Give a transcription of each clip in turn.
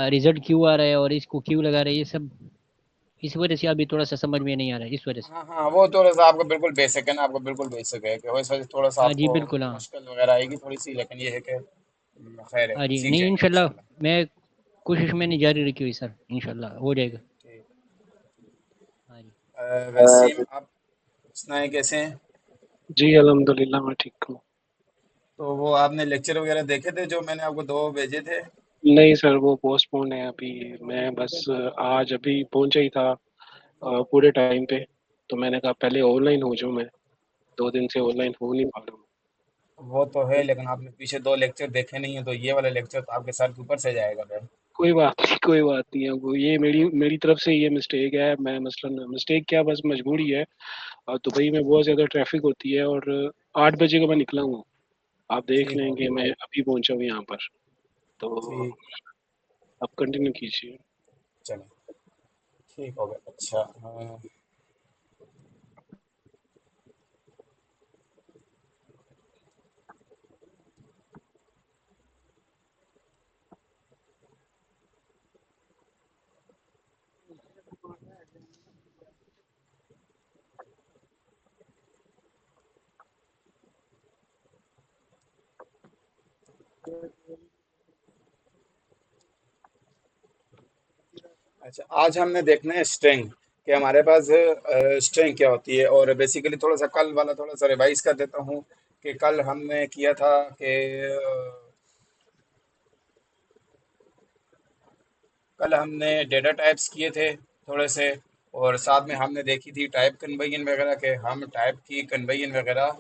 Result क्यों आ रहा है और इसको क्यों लगा रहे हैं, ये सब इस वजह से अभी थोड़ा सा समझ में नहीं आ रहा है, इस वजह से। हाँ हाँ, वो थोड़ा सा आपको बिल्कुल बेसिक है ना, आपको बिल्कुल बेसिक है कि वैसे थोड़ा सा हाँ जी आपको बिल्कुल हाँ। मुश्किल वगैरह आएगी थोड़ी सी, लेकिन ये है कि खैर है, हाँ जी सीख नहीं जाएंगे इंशाल्लाह, इंशाल्लाह। मैं कोशिश मैंने जारी रखी हुई सर, इंशाल्लाह हो जाएगा। ठीक। हाँ जी। वसीम, आप सुनाए कैसे हैं? जी अल्हम्दुलिल्लाह मैं ठीक हूँ। तो वो आपने लेक्चर वगैरह देखे थे जो मैंने आपको दो भेजे थे? नहीं सर, वो पोस्टपोन है अभी। मैं बस आज अभी पहुंचा ही था पूरे टाइम पे। तो मैंने कहा पहले ऑनलाइन हो जाऊँ मैं। 2 दिन से ऑनलाइन हो नहीं पा रहा हूँ। वो तो है, लेकिन आपने पीछे दो लेक्चर देखे नहीं है, तो ये वाला लेक्चर तो आपके सर के ऊपर से जाएगा फिर। कोई बात नहीं, कोई बात नहीं है। वो ये मेरी मेरी तरफ से ये मिस्टेक है। मैं मसलन मिस्टेक क्या, बस मजबूरी है। और दुबई में बहुत ज़्यादा ट्रैफिक होती है और 8 बजे का मैं निकला हूँ। आप देख ठीक लें हो कि गया। मैं अभी पहुंचा हूँ यहाँ पर। तो ठीक। आप कंटिन्यू कीजिए। चलो, ठीक हो गया। अच्छा, हाँ। अच्छा, आज हमने देखना है स्ट्रिंग, कि हमारे पास स्ट्रिंग क्या होती है। और बेसिकली थोड़ा सा कल वाला थोड़ा सा रिवाइज कर देता हूँ। कि कल हमने किया था कि कल हमने डेटा टाइप्स किए थे थोड़े से। और साथ में हमने देखी थी टाइप कन्वर्जन वगैरह, के हम टाइप की कन्वर्जन वगैरह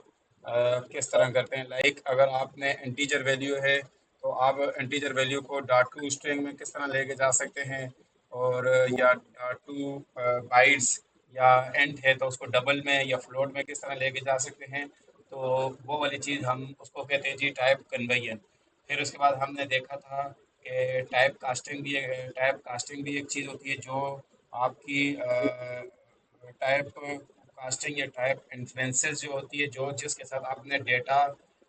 किस तरह करते हैं। लाइक अगर आपने इंटीजर वैल्यू है, तो आप इंटीजर वैल्यू को डाट टू स्ट्रिंग में किस तरह लेके जा सकते हैं। और या डाट टू बाइट्स, या एंट है तो उसको डबल में या फ्लोट में किस तरह लेके जा सकते हैं। तो वो वाली चीज़ हम उसको कहते हैं जी टाइप कन्वर्जन। फिर उसके बाद हमने देखा था कि टाइप कास्टिंग भी एक चीज़ होती है जो आपकी टाइप कास्टिंग या टाइप इन्फ्लुएंसेस जो होती है, जो जिसके साथ आपने डेटा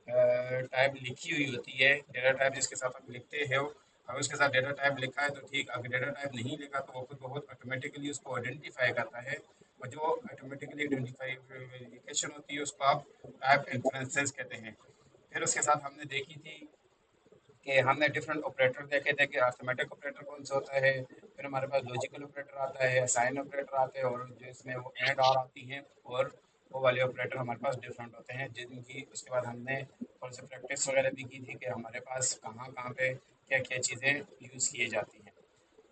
टाइप लिखी हुई होती है, डेटा टाइप जिसके साथ आप लिखते हो। अगर उसके साथ डेटा टाइप लिखा है तो ठीक, अगर डेटा टाइप नहीं लिखा तो वो खुद बहुत ऑटोमेटिकली उसको आइडेंटिफाई करता है। और जो ऑटोमेटिकली आइडेंटिफिकेशन होती है उसको आप टाइप इन्फ्लुएंसेस कहते हैं। फिर उसके साथ हमने देखी थी कि हमने डिफरेंट ऑपरेटर देखे थे कि अर्थमेटिक ऑपरेटर कौन सा होता है। फिर हमारे पास लॉजिकल ऑपरेटर आता है, साइन ऑपरेटर आते हैं, और जिसमें वो एंड और आती हैं। और वो वाले ऑपरेटर हमारे पास डिफरेंट होते हैं, जिनकी उसके बाद हमने थोड़ी सी प्रैक्टिस वगैरह भी की थी कि हमारे पास कहाँ कहाँ पे क्या क्या चीज़ें यूज़ की जाती हैं।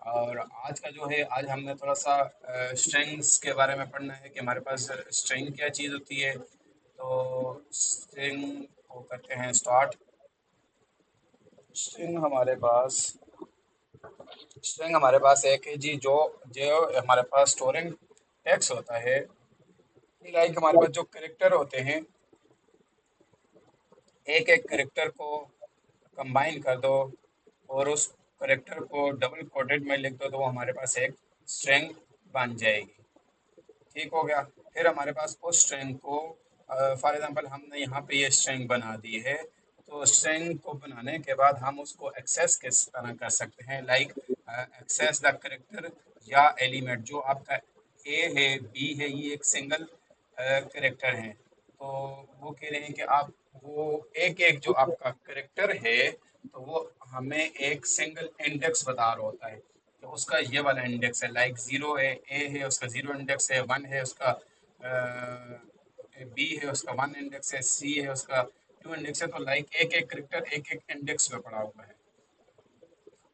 और आज का जो है, आज हमने थोड़ा सा स्ट्रिंग्स के बारे में पढ़ना है कि हमारे पास स्ट्रिंग क्या चीज़ होती है। तो स्ट्रिंग को करते हैं स्टार्ट। स्ट्रिंग हमारे पास स्ट्रिंग हमारे पास एक है जी, जो जो हमारे पास स्टोरिंग टेक्स्ट होता है। लाइक हमारे पास जो करेक्टर होते हैं, एक एक करेक्टर को कंबाइन कर दो और उस करेक्टर को डबल कोटेड में लिख दो, तो वो हमारे पास एक स्ट्रिंग बन जाएगी। ठीक हो गया। फिर हमारे पास उस स्ट्रिंग को, फॉर एग्जांपल हमने यहाँ पे ये स्ट्रिंग बना दी है, तो स्ट्रिंग को बनाने के बाद हम उसको एक्सेस किस तरह कर सकते हैं। लाइक एक्सेस द करेक्टर या एलिमेंट, जो आपका ए है, बी है, ये एक सिंगल करेक्टर है। तो वो कह रहे हैं कि आप वो एक एक जो आपका करेक्टर है, तो वो हमें एक सिंगल इंडेक्स बता रहा होता है। तो उसका ये वाला इंडेक्स है, लाइक जीरो है, ए है उसका जीरो इंडेक्स है, वन है उसका, बी है उसका वन इंडेक्स है, सी है उसका टू इंडेक्स है। तो लाइक एक एक करेक्टर एक एक इंडेक्स पे पड़ा हुआ है।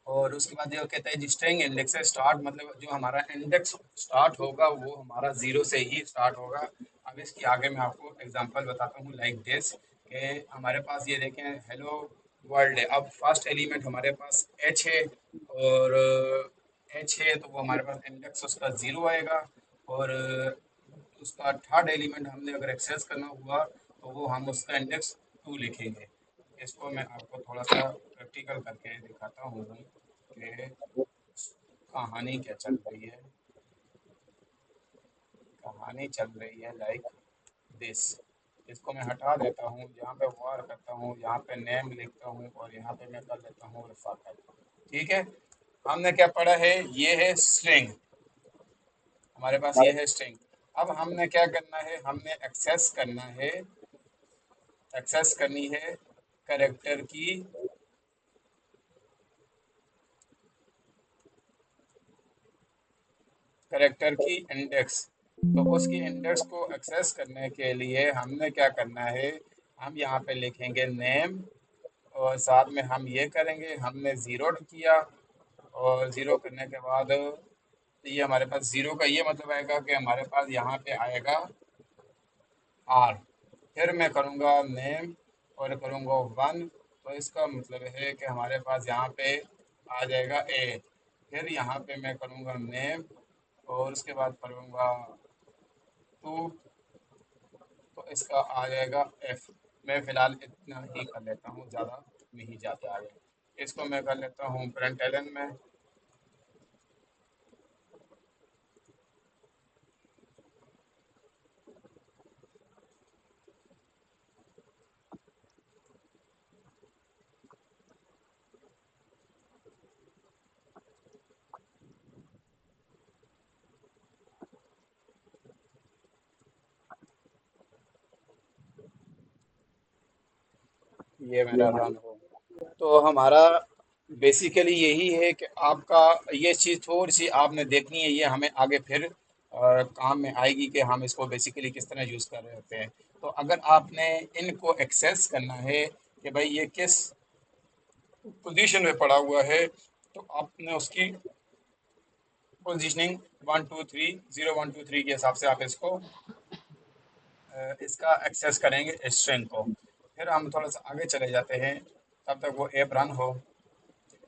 और उसके बाद ये कहता है जी स्ट्रिंग इंडेक्स है स्टार्ट, मतलब जो हमारा इंडेक्स स्टार्ट होगा वो हमारा जीरो से ही स्टार्ट होगा। अब इसकी आगे मैं आपको एग्जांपल बताता हूँ लाइक दिस, कि हमारे पास ये देखें हेलो वर्ल्ड है। अब फर्स्ट एलिमेंट हमारे पास एच है, और एच है तो वो हमारे पास इंडेक्स उसका ज़ीरो आएगा। और उसका थर्ड एलिमेंट हमने अगर एक्सेस करना हुआ, तो वो हम उसका इंडेक्स टू लिखेंगे। इसको मैं आपको थोड़ा सा प्रैक्टिकल करके दिखाता हूँ कि कहानी क्या चल रही है। कहानी चल रही है लाइक दिस। इसको मैं हटा देता हूँ, यहाँ पे वार करता हूँ, यहाँ पे नेम लिखता हूँ, और यहाँ पे मैं कर लेता हूँ रफाकत। ठीक है। हमने क्या पढ़ा है, ये है स्ट्रिंग, हमारे पास ये है स्ट्रिंग। अब हमने क्या करना है, हमने एक्सेस करनी है करेक्टर की इंडेक्स। तो उसकी इंडेक्स को एक्सेस करने के लिए हमने क्या करना है, हम यहाँ पे लिखेंगे नेम, और साथ में हम ये करेंगे, हमने ज़ीरो किया, और ज़ीरो करने के बाद ये हमारे पास ज़ीरो का ये मतलब आएगा कि हमारे पास यहाँ पे आएगा आर। फिर मैं करूँगा नेम और करूँगा वन, तो इसका मतलब है कि हमारे पास यहाँ पे आ जाएगा ए। फिर यहाँ पे मैं करूँगा नेम और उसके बाद करूँगा टू, तो इसका आ जाएगा एफ। मैं फ़िलहाल इतना ही कर लेता हूँ, ज़्यादा नहीं जाता आगे। इसको मैं कर लेता हूँ प्रिंट एलन में। ये मेरा रन हो, तो हमारा बेसिकली यही है कि आपका ये चीज़ थोड़ी सी आपने देखनी है, ये हमें आगे फिर काम में आएगी कि हम इसको बेसिकली किस तरह यूज़ कर रहे होते हैं। तो अगर आपने इनको एक्सेस करना है कि भाई ये किस पोजीशन में पड़ा हुआ है, तो आपने उसकी पोजीशनिंग 1 2 3 0 1 2 3 के हिसाब से आप इसको इसका एक्सेस करेंगे स्ट्रिंग को। फिर हम थोड़ा सा आगे चले जाते हैं, तब तक वो ऐप रन हो।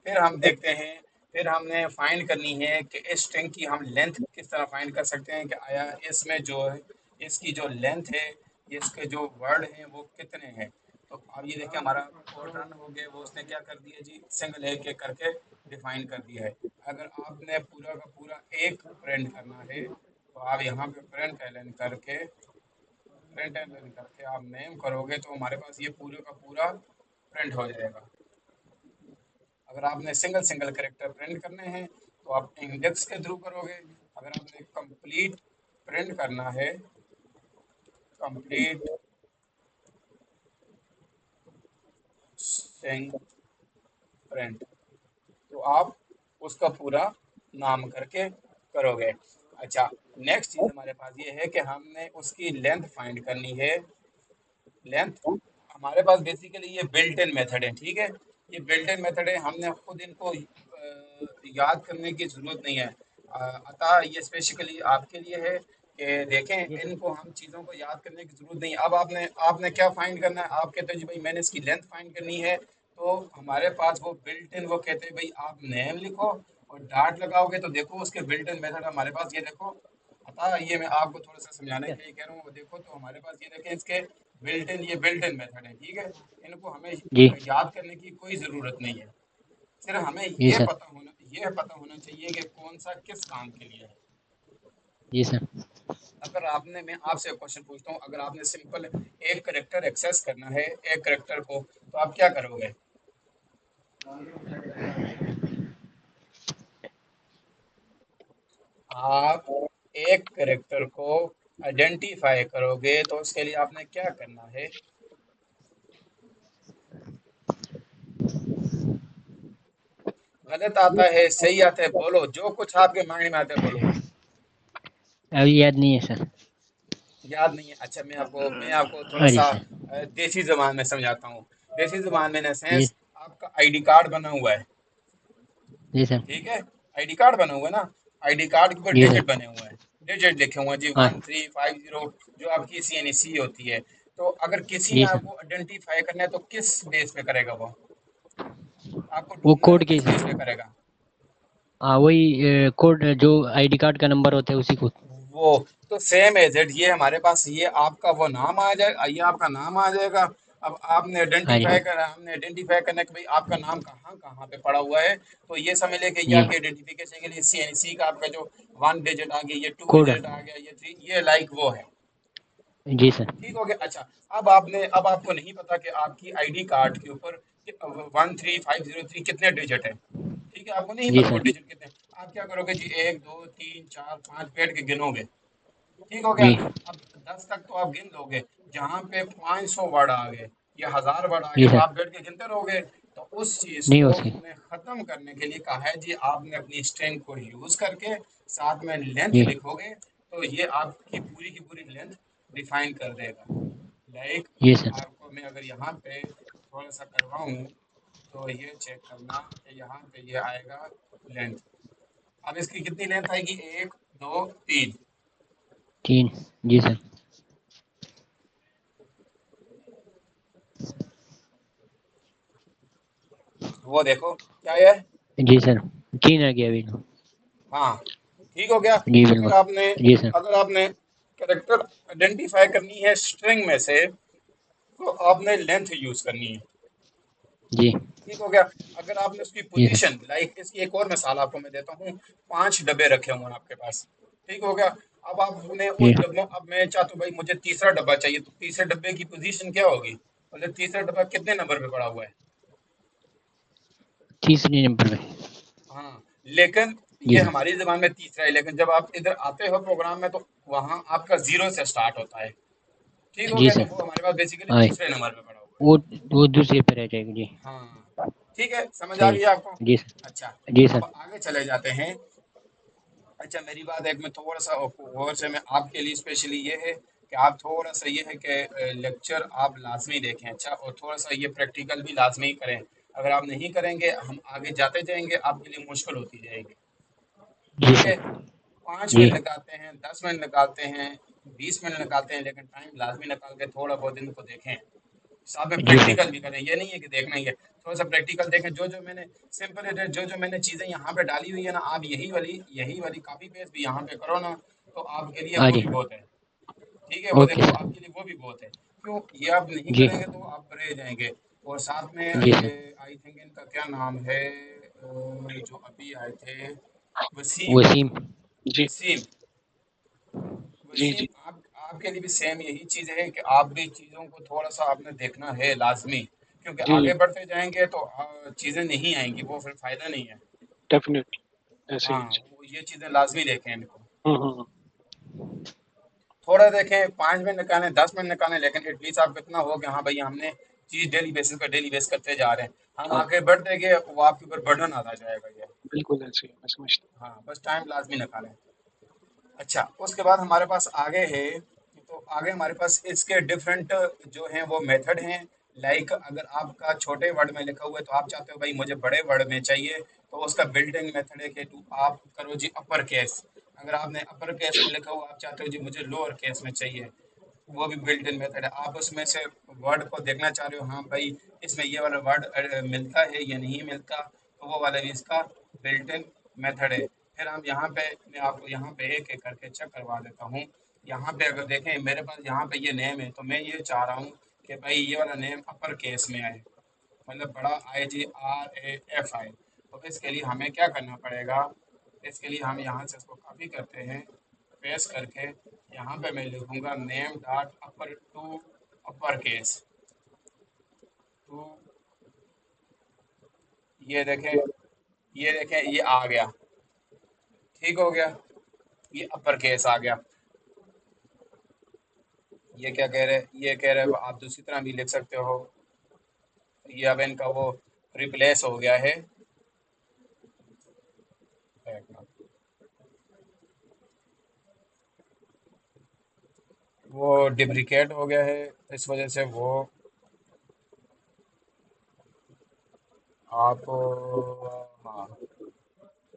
फिर हम देखते हैं, फिर हमने फाइंड करनी है कि इस स्ट्रिंग की हम लेंथ किस तरह फाइंड कर सकते हैं कि आया इसमें जो है, इसकी जो लेंथ है, इसके जो वर्ड हैं वो कितने हैं। तो अब ये देखिए हमारा कोड रन हो गया, वो उसने क्या कर दिया जी, सिंगल एक एक करके डिफाइन कर दिया है। अगर आपने पूरा का पूरा एक प्रिंट करना है, तो आप यहाँ पे प्रिंट एलन करके आप नेम करोगे, तो हमारे पास ये पूरे का पूरा प्रिंट हो जाएगा। अगर आपने सिंगल सिंगल करेक्टर प्रिंट करने हैं, तो आप इंडेक्स के थ्रू करोगे। अगर आपने कंप्लीट प्रिंट करना है, कंप्लीट स्ट्रिंग प्रिंट, तो आप उसका पूरा नाम करके करोगे। अच्छा, नेक्स्ट चीज़ हमारे पास ये है कि हमने उसकी लेंथ फाइंड करनी है। लेंथ हमारे पास बेसिकली ये बिल्ट इन मेथड है, ठीक है। ये बिल्ट इन मेथड है, हमने खुद इनको याद करने की ज़रूरत नहीं है। अतः ये स्पेसिकली आपके लिए है कि जी देखें, सर। इनको हम चीज़ों को याद करने की ज़रूरत नहीं है। अब आपने आपने क्या फाइंड करना है, आप कहते हो जी भाई मैंने इसकी लेंथ फाइंड करनी है, तो हमारे पास वो बिल्ट इन वो कहते हैं भाई आप नेम लिखो और डॉट लगाओगे, तो देखो उसके बिल्ट इन मेथड हमारे पास ये देखो। अतः ये मैं आपको थोड़ा सा समझाने के लिए कह रहा हूँ, वो देखो तो हमारे पास ये देखें इसके बिल्ट इन, ये बिल्ट इन मेथड है, ठीक है। इनको हमें जी याद करने की कोई ज़रूरत नहीं है। सिर्फ हमें जी सर। ये पता होना चाहिए कि कौन सा किस काम के लिए है। जी सर। अगर आपने मैं आपसे एक क्वेश्चन पूछता हूँ, अगर आपने सिंपल एक करेक्टर एक्सेस करना है, एक करेक्टर को, तो आप क्या करोगे? आप एक करेक्टर को आइडेंटिफाई करोगे, तो उसके लिए आपने क्या करना है? गलत आता है, सही आता है, बोलो, जो कुछ आपके माइंड में आता है बोलो। अभी याद नहीं है सर। याद नहीं है? अच्छा, मैं आपको थोड़ा हाँ जी सा सर। देसी ज़बान में समझाता हूँ। देसी ज़बान में इन द जी। सेंस, आपका आईडी कार्ड बना हुआ है, जी सर। ठीक है? आईडी कार्ड बना हुआ है ना? आईडी कार्ड के ऊपर जी सर। डिजिट बने हुए हैं, डिजिट लिखे हुए हैं जी, हाँ। 1350, जो आपकी सीएनसी होती है। तो अगर किसी ने जी सर। आपको आइडेंटिफाई करना है, तो किस बेस पे करेगा वो? आपको वो ढूंढना है कोड तो के किस बेस हिसाब। पे करेगा? हाँ वही कोड जो आईडी कार्ड का नंबर होता है उसी को। वो तो सेम एज इट, ये हमारे पास ये आपका वो नाम आ जाएगा, ये आपका नाम आ जाएगा। अब आपने हाँ आइडेंटिफाई जी। करा, हमने आइडेंटिफाई करना कि भाई आपका नाम कहाँ कहाँ पे पड़ा हुआ है, तो ये समझ लें कि ये जी आपके आइडेंटिफिकेशन के लिए सीएनसी का आपका जो वन डिजिट आ गया, ये टू कोड। डिजिट आ गया, ये थ्री, ये लाइक वो है। जी सर। ठीक हो गया। अच्छा, अब आपको नहीं पता कि आपकी आईडी कार्ड के ऊपर 13503 कितने डिजिट है, ठीक है, आपको नहीं जी पता वो सर। डिजिट कितने, आप क्या करोगे जी, 1 2 3 4 5 पेड़ के गिनोगे। ठीक हो गया। जी। अब 10 तक तो आप गिन दोगे, जहां पे 500 वर्ड आ गए या 1000 वर्ड आ जी गए तो सर। आप बैठ के गिनते रहोगे। तो उस चीज नहीं हो को सके। हमने खत्म करने के लिए कहा है जी, आपने अपनी स्ट्रिंग को यूज करके साथ में लेंथ जी। लिखोगे, तो ये आपकी पूरी की पूरी लेंथ डिफाइन कर देगा। लाइक जी सर। आपको मैं अगर यहाँ पे थोड़ा सा करवाऊँ, तो ये चेक करना कि यहाँ पे ये आएगा लेंथ। अब इसकी कितनी लेंथ आएगी, 1 2 3। 3। जी सर। वो देखो क्या है। जी सर। 3 आ गया अभी तो। हाँ, ठीक हो गया। जी अगर बिल्कुल। आपने जी सर। अगर आपने कैरेक्टर आइडेंटिफाई करनी है स्ट्रिंग में से, तो आपने लेंथ यूज करनी है। जी। ठीक हो गया। अगर आपने उसकी जी सर। पोजीशन, लाइक इसकी एक और मिसाल आपको मैं देता हूँ। 5 डब्बे रखे हुए हैं आपके पास। ठीक हो गया। अब आपने जी। उस डब्बों, अब मैं चाहता हूँ भाई मुझे तीसरा डब्बा चाहिए, तो तीसरे डब्बे की पोजीशन क्या होगी, मतलब तीसरा डब्बा कितने नंबर पे पड़ा हुआ है। तीसरे नंबर पे। हाँ, लेकिन जी ये सर। हमारी ज़बान में तीसरा है, लेकिन जब आप इधर आते हो प्रोग्राम में, तो वहाँ आपका 0 से स्टार्ट होता है। ठीक हो जी गया, तो सर। वो हमारे पास बेसिकली हाँ। दूसरे नंबर पे पड़ा हुआ है। वो वो दूसरे पे रह जाएगा जी। हाँ, ठीक है, समझ आ सही। गई आपको। जी सर। अच्छा, जी सर। अब आगे चले जाते हैं। अच्छा, मेरी बात एक में थोड़ा सा और से मैं आपके लिए स्पेशली ये है कि आप थोड़ा सा ये है कि लेक्चर आप लाजमी देखें, अच्छा, और थोड़ा सा ये प्रैक्टिकल भी लाजमी करें। अगर आप नहीं करेंगे, हम आगे जाते जाएंगे, आपके लिए मुश्किल होती जाएगी। जी ठीक है। सर। 5 मिनट जी। निकालते हैं, 10 मिनट निकालते हैं, 20 मिनट निकालते हैं, लेकिन टाइम लाजमी निकाल के थोड़ा बहुत इनको देखें। साथ में जी सर। प्रैक्टिकल भी करें, ये नहीं है कि देखना ही है, थोड़ा सा प्रैक्टिकल देखें। जो जो मैंने सिंपल है, जो जो मैंने चीज़ें यहाँ पे डाली हुई है ना, आप यही वाली कॉपी पेस्ट भी यहाँ पे करो ना, तो आपके लिए हाँ वो जी। भी बहुत है। ठीक है, वो ओके देखो सर। आपके लिए वो भी बहुत है। क्यों, ये आप नहीं जी। करेंगे तो आप रह जाएंगे। और साथ में जी ये, सर। आई थिंक इनका क्या नाम है, जो अभी आए थे, वसीम। वसीम। जी। वसीम। जी। वसीम, जी। आप आपके लिए भी सेम यही चीज़ है कि आप भी चीज़ों को थोड़ा सा आपने देखना है लाजमी, क्योंकि जी। आगे बढ़ते जाएंगे तो चीज़ें नहीं आएंगी, वो फिर फायदा नहीं है। डेफिनेटली ऐसे ही हाँ, है जी। वो ये चीज़ें लाजमी देखें इनको। हम्म। थोड़ा देखें, 5 मिनट निकालें, 10 मिनट निकालें, लेकिन एटलीस्ट आप इतना हो कि हाँ भाई, हमने चीज़ डेली बेसिस पे डेली बेस करते जा रहे हैं। हम हाँ, आगे बढ़ते गए, वो आपके ऊपर बर्डन आता जाएगा ये। बिल्कुल ऐसे ही मैं समझता हाँ, बस टाइम लाजमी निकालें। अच्छा, उसके बाद हमारे पास आगे है, तो आगे हमारे पास इसके डिफरेंट जो हैं वो मेथड हैं। लाइक अगर आपका छोटे वर्ड में लिखा हुआ है, तो आप चाहते हो भाई मुझे बड़े वर्ड में चाहिए, तो उसका बिल्डिंग मेथड है कि आप करो जी अपर केस। अगर आपने अपर केस में लिखा हुआ, आप चाहते हो जी मुझे लोअर केस में चाहिए, वो भी बिल्ट इन मेथड है। आप उसमें से वर्ड को देखना चाह रहे हो, हाँ भाई इसमें ये वाला वर्ड मिलता है या नहीं मिलता, तो वो वाला भी इसका बिल्ट इन मेथड है। फिर हम यहाँ पे, मैं आपको यहाँ पे एक एक करके चेक करवा देता हूँ। यहाँ पे अगर देखें, मेरे पास यहाँ पे ये नेम है, तो मैं ये चाह रहा हूँ कि भाई ये वाला नेम अपर केस में आए, मतलब बड़ा IGRAF आए। तो इसके लिए हमें क्या करना पड़ेगा, इसके लिए हम यहाँ से इसको कॉपी करते हैं, पेस्ट करके यहाँ पे मैं लिखूंगा name dot upper to upper case two. ये देखें, ये आ गया। ठीक हो गया, ये अपर केस आ गया। ये क्या कह रहे हैं, ये कह रहे हूँ। हैं आप दूसरी तरह भी लिख सकते हो। ये अब इनका वो रिप्लेस हो गया है। वो डिप्रिकेट हो गया है, इस वजह से वो आप, हाँ,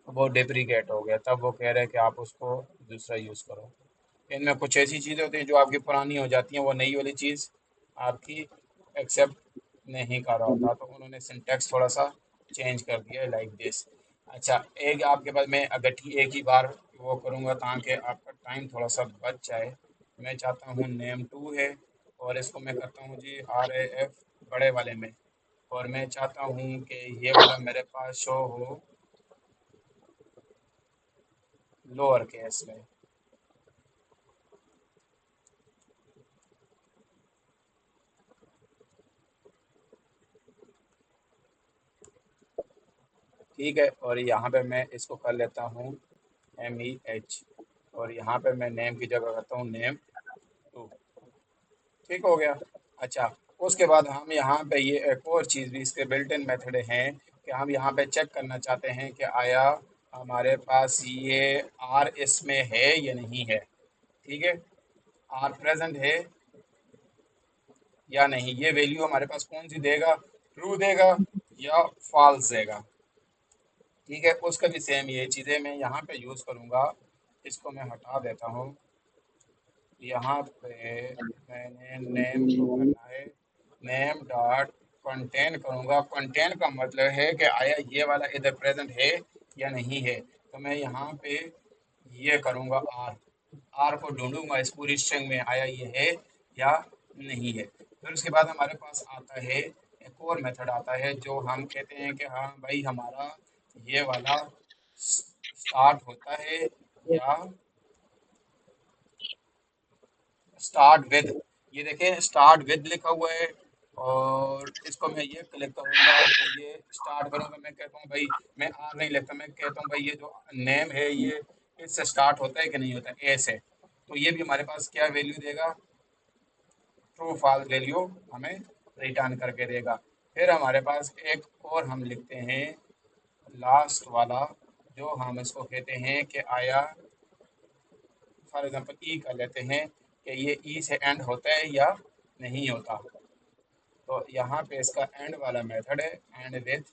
वो डिप्रिकेट हो गया, तब वो कह रहे हैं कि आप उसको दूसरा यूज़ करो। इनमें कुछ ऐसी चीज़ें होती हैं जो आपकी पुरानी हो जाती हैं, वो नई वाली चीज़ आपकी एक्सेप्ट नहीं कर रहा होता, तो उन्होंने सिंटेक्स थोड़ा सा चेंज कर दिया है, लाइक दिस। अच्छा, एक आपके पास मैं अगर एक ही बार वो करूँगा ताकि आपका टाइम थोड़ा सा बच जाए। मैं चाहता हूँ नेम टू है, और इसको मैं करता हूँ जी RAF बड़े वाले में, और मैं चाहता हूँ कि ये वाला मेरे पास शो हो लोअर केस में। ठीक है। और यहाँ पे मैं इसको कर लेता हूँ MEH, और यहाँ पे मैं नेम की जगह करता हूँ नेम 2। ठीक हो गया। अच्छा, उसके बाद हम यहाँ पे ये एक और चीज़ भी इसके बिल्ट इन मेथड हैं कि हम यहाँ पे चेक करना चाहते हैं कि आया हमारे पास ये आर इसमें है या नहीं है। ठीक है, आर प्रेजेंट है या नहीं, ये वैल्यू हमारे पास कौन सी देगा, ट्रू देगा या फॉल्स देगा। ठीक है, उसका भी सेम ये चीज़ें मैं यहाँ पे यूज़ करूँगा। इसको मैं हटा देता हूँ। यहाँ पे मैंने नेम को करना है नेम डॉट कंटेन करूँगा। कंटेन का मतलब है कि आया ये वाला इधर प्रेजेंट है या नहीं है। तो मैं यहाँ पे ये करूँगा आर, आर को ढूंढूंगा इस पूरी स्ट्रिंग में आया ये है या नहीं है। फिर उसके बाद हमारे पास आता है एक और मेथड आता है जो हम कहते हैं कि हाँ भाई हमारा ये वाला स्टार्ट होता है या स्टार्ट विद। ये देखें स्टार्ट विद लिखा हुआ है, और इसको मैं ये क्लिक करूंगा तो ये स्टार्ट करूंगा। मैं कहता हूँ भाई, मैं आर नहीं लिखता, मैं कहता हूँ भाई ये जो नेम है ये इससे स्टार्ट होता है कि नहीं होता, ए से। तो ये भी हमारे पास क्या वैल्यू देगा, ट्रू फॉल्स वैल्यू हमें रिटर्न करके देगा। फिर हमारे पास एक और हम लिखते हैं लास्ट वाला, जो हम इसको कहते हैं कि आया फॉर एग्जांपल ई कर लेते हैं कि ये ई से एंड होता है या नहीं होता। तो यहाँ पे इसका एंड वाला मेथड है एंड विथ,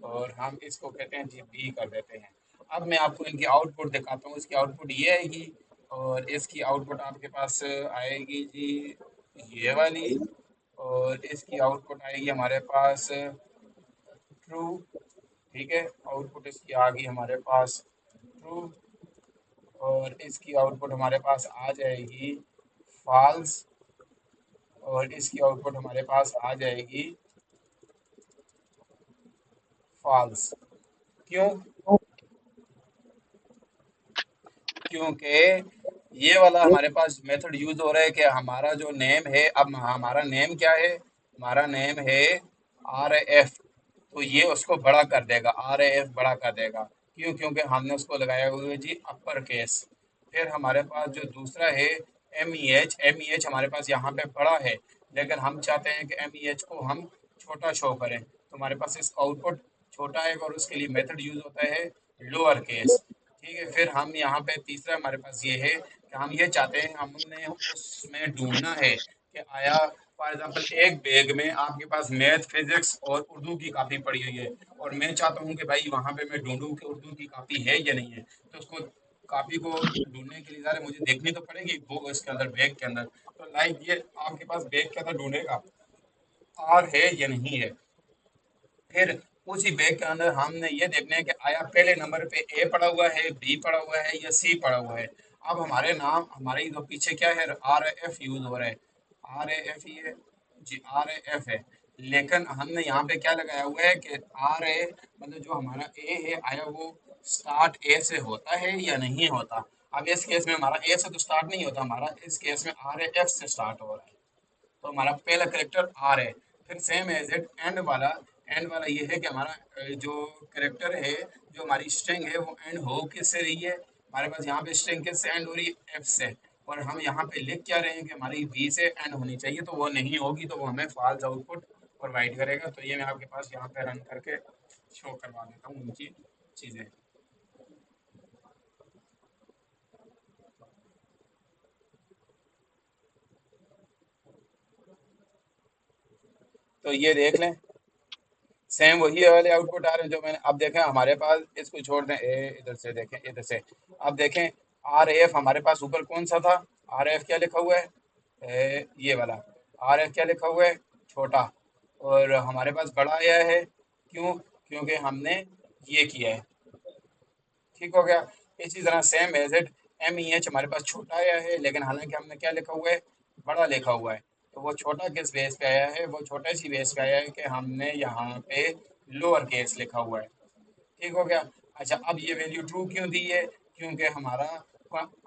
और हम इसको कहते हैं जी बी कर देते हैं। अब मैं आपको इनकी आउटपुट दिखाता हूँ। इसकी आउटपुट ये आएगी, और इसकी आउटपुट आपके पास आएगी जी ये वाली, और इसकी आउटपुट आएगी हमारे पास ट्रू। ठीक है, आउटपुट इसकी आ गई हमारे पास ट्रू, और इसकी आउटपुट हमारे पास आ जाएगी फॉल्स, और इसकी आउटपुट हमारे पास आ जाएगी फॉल्स। क्यों? क्योंकि ये वाला हमारे पास मेथड यूज हो रहा है कि हमारा जो नेम है, अब हमारा नेम क्या है, हमारा नेम है RF। तो ये उसको बड़ा कर देगा, RF बड़ा कर देगा। क्यों? क्योंकि हमने उसको लगाया हुआ है जी अपर केस। फिर हमारे पास जो दूसरा है MEH हमारे पास यहाँ पे बड़ा है, लेकिन हम चाहते हैं कि MEH को हम छोटा शो करें, तो हमारे पास इसका आउटपुट छोटा आएगा, और उसके लिए मेथड यूज होता है लोअर केस। ठीक है, फिर हम यहाँ पे तीसरा हमारे पास ये है कि हम ये चाहते हैं, हमने उसमें ढूंढना है कि आया फॉर एग्जांपल एक बैग में आपके पास मैथ फिजिक्स और उर्दू की कॉपी पड़ी हुई है, और मैं चाहता हूँ कि भाई वहाँ पे मैं ढूंढूं कि उर्दू की कॉपी है या नहीं है। तो उसको कॉपी को ढूंढने के लिए ज़रा मुझे देखनी तो पड़ेगी वो इसके अंदर बैग के अंदर। तो लाइक ये आपके पास बैग के अंदर ढूंढेगा आर है या नहीं है। फिर उसी बैग के अंदर हमने ये देखना है कि आया पहले नंबर पे ए पड़ा हुआ है, बी पड़ा हुआ है या सी पड़ा हुआ है। अब हमारे नाम हमारे जो पीछे क्या है, RF यूज हो रहा है, RF ये जी RF है। लेकिन हमने यहाँ पे क्या लगाया हुआ है कि RA मतलब जो हमारा ए है आया वो स्टार्ट ए से होता है या नहीं होता। अब इस केस में हमारा ए से तो स्टार्ट नहीं होता, हमारा इस केस में RF से स्टार्ट हो रहा है। तो हमारा पहला करेक्टर आर है। फिर सेम एज इट एंड वाला ये है कि हमारा जो करेक्टर है, जो हमारी स्ट्रिंग है वो एंड हो किससे रही है, हमारे पास यहाँ पे स्ट्रिंग किससे एंड हो रही है, एफ से। और हम यहाँ पे लिख क्या रहे हैं कि हमारी बी से एंड होनी चाहिए, तो वो नहीं होगी तो वो हमें फॉल्स आउटपुट प्रोवाइड करेगा। तो ये मैं आपके पास यहाँ पे रन करके शो करवा देता हूँ उनकी चीज़ें। तो ये देख लें, सेम वही वाले आउटपुट आ रहे हैं जो मैंने। अब देखें हमारे पास, इसको छोड़ दें, इधर से देखें, इधर से। अब देखें RF हमारे पास ऊपर कौन सा था, RF क्या लिखा हुआ है, ये वाला RF क्या लिखा हुआ है, छोटा। और हमारे पास बड़ा आया है, क्यों? क्योंकि हमने ये किया है। ठीक हो गया। इसी तरह सेम एज इट MEH हमारे पास छोटा आया है, लेकिन हालांकि हमने क्या लिखा हुआ है, बड़ा लिखा हुआ है। तो वो छोटा किस बेस पे आया है, वो छोटा इसी बेस पे आया है कि हमने यहाँ पे लोअर केस लिखा हुआ है। ठीक हो गया। अच्छा, अब ये वैल्यू ट्रू क्यों दी है, क्योंकि हमारा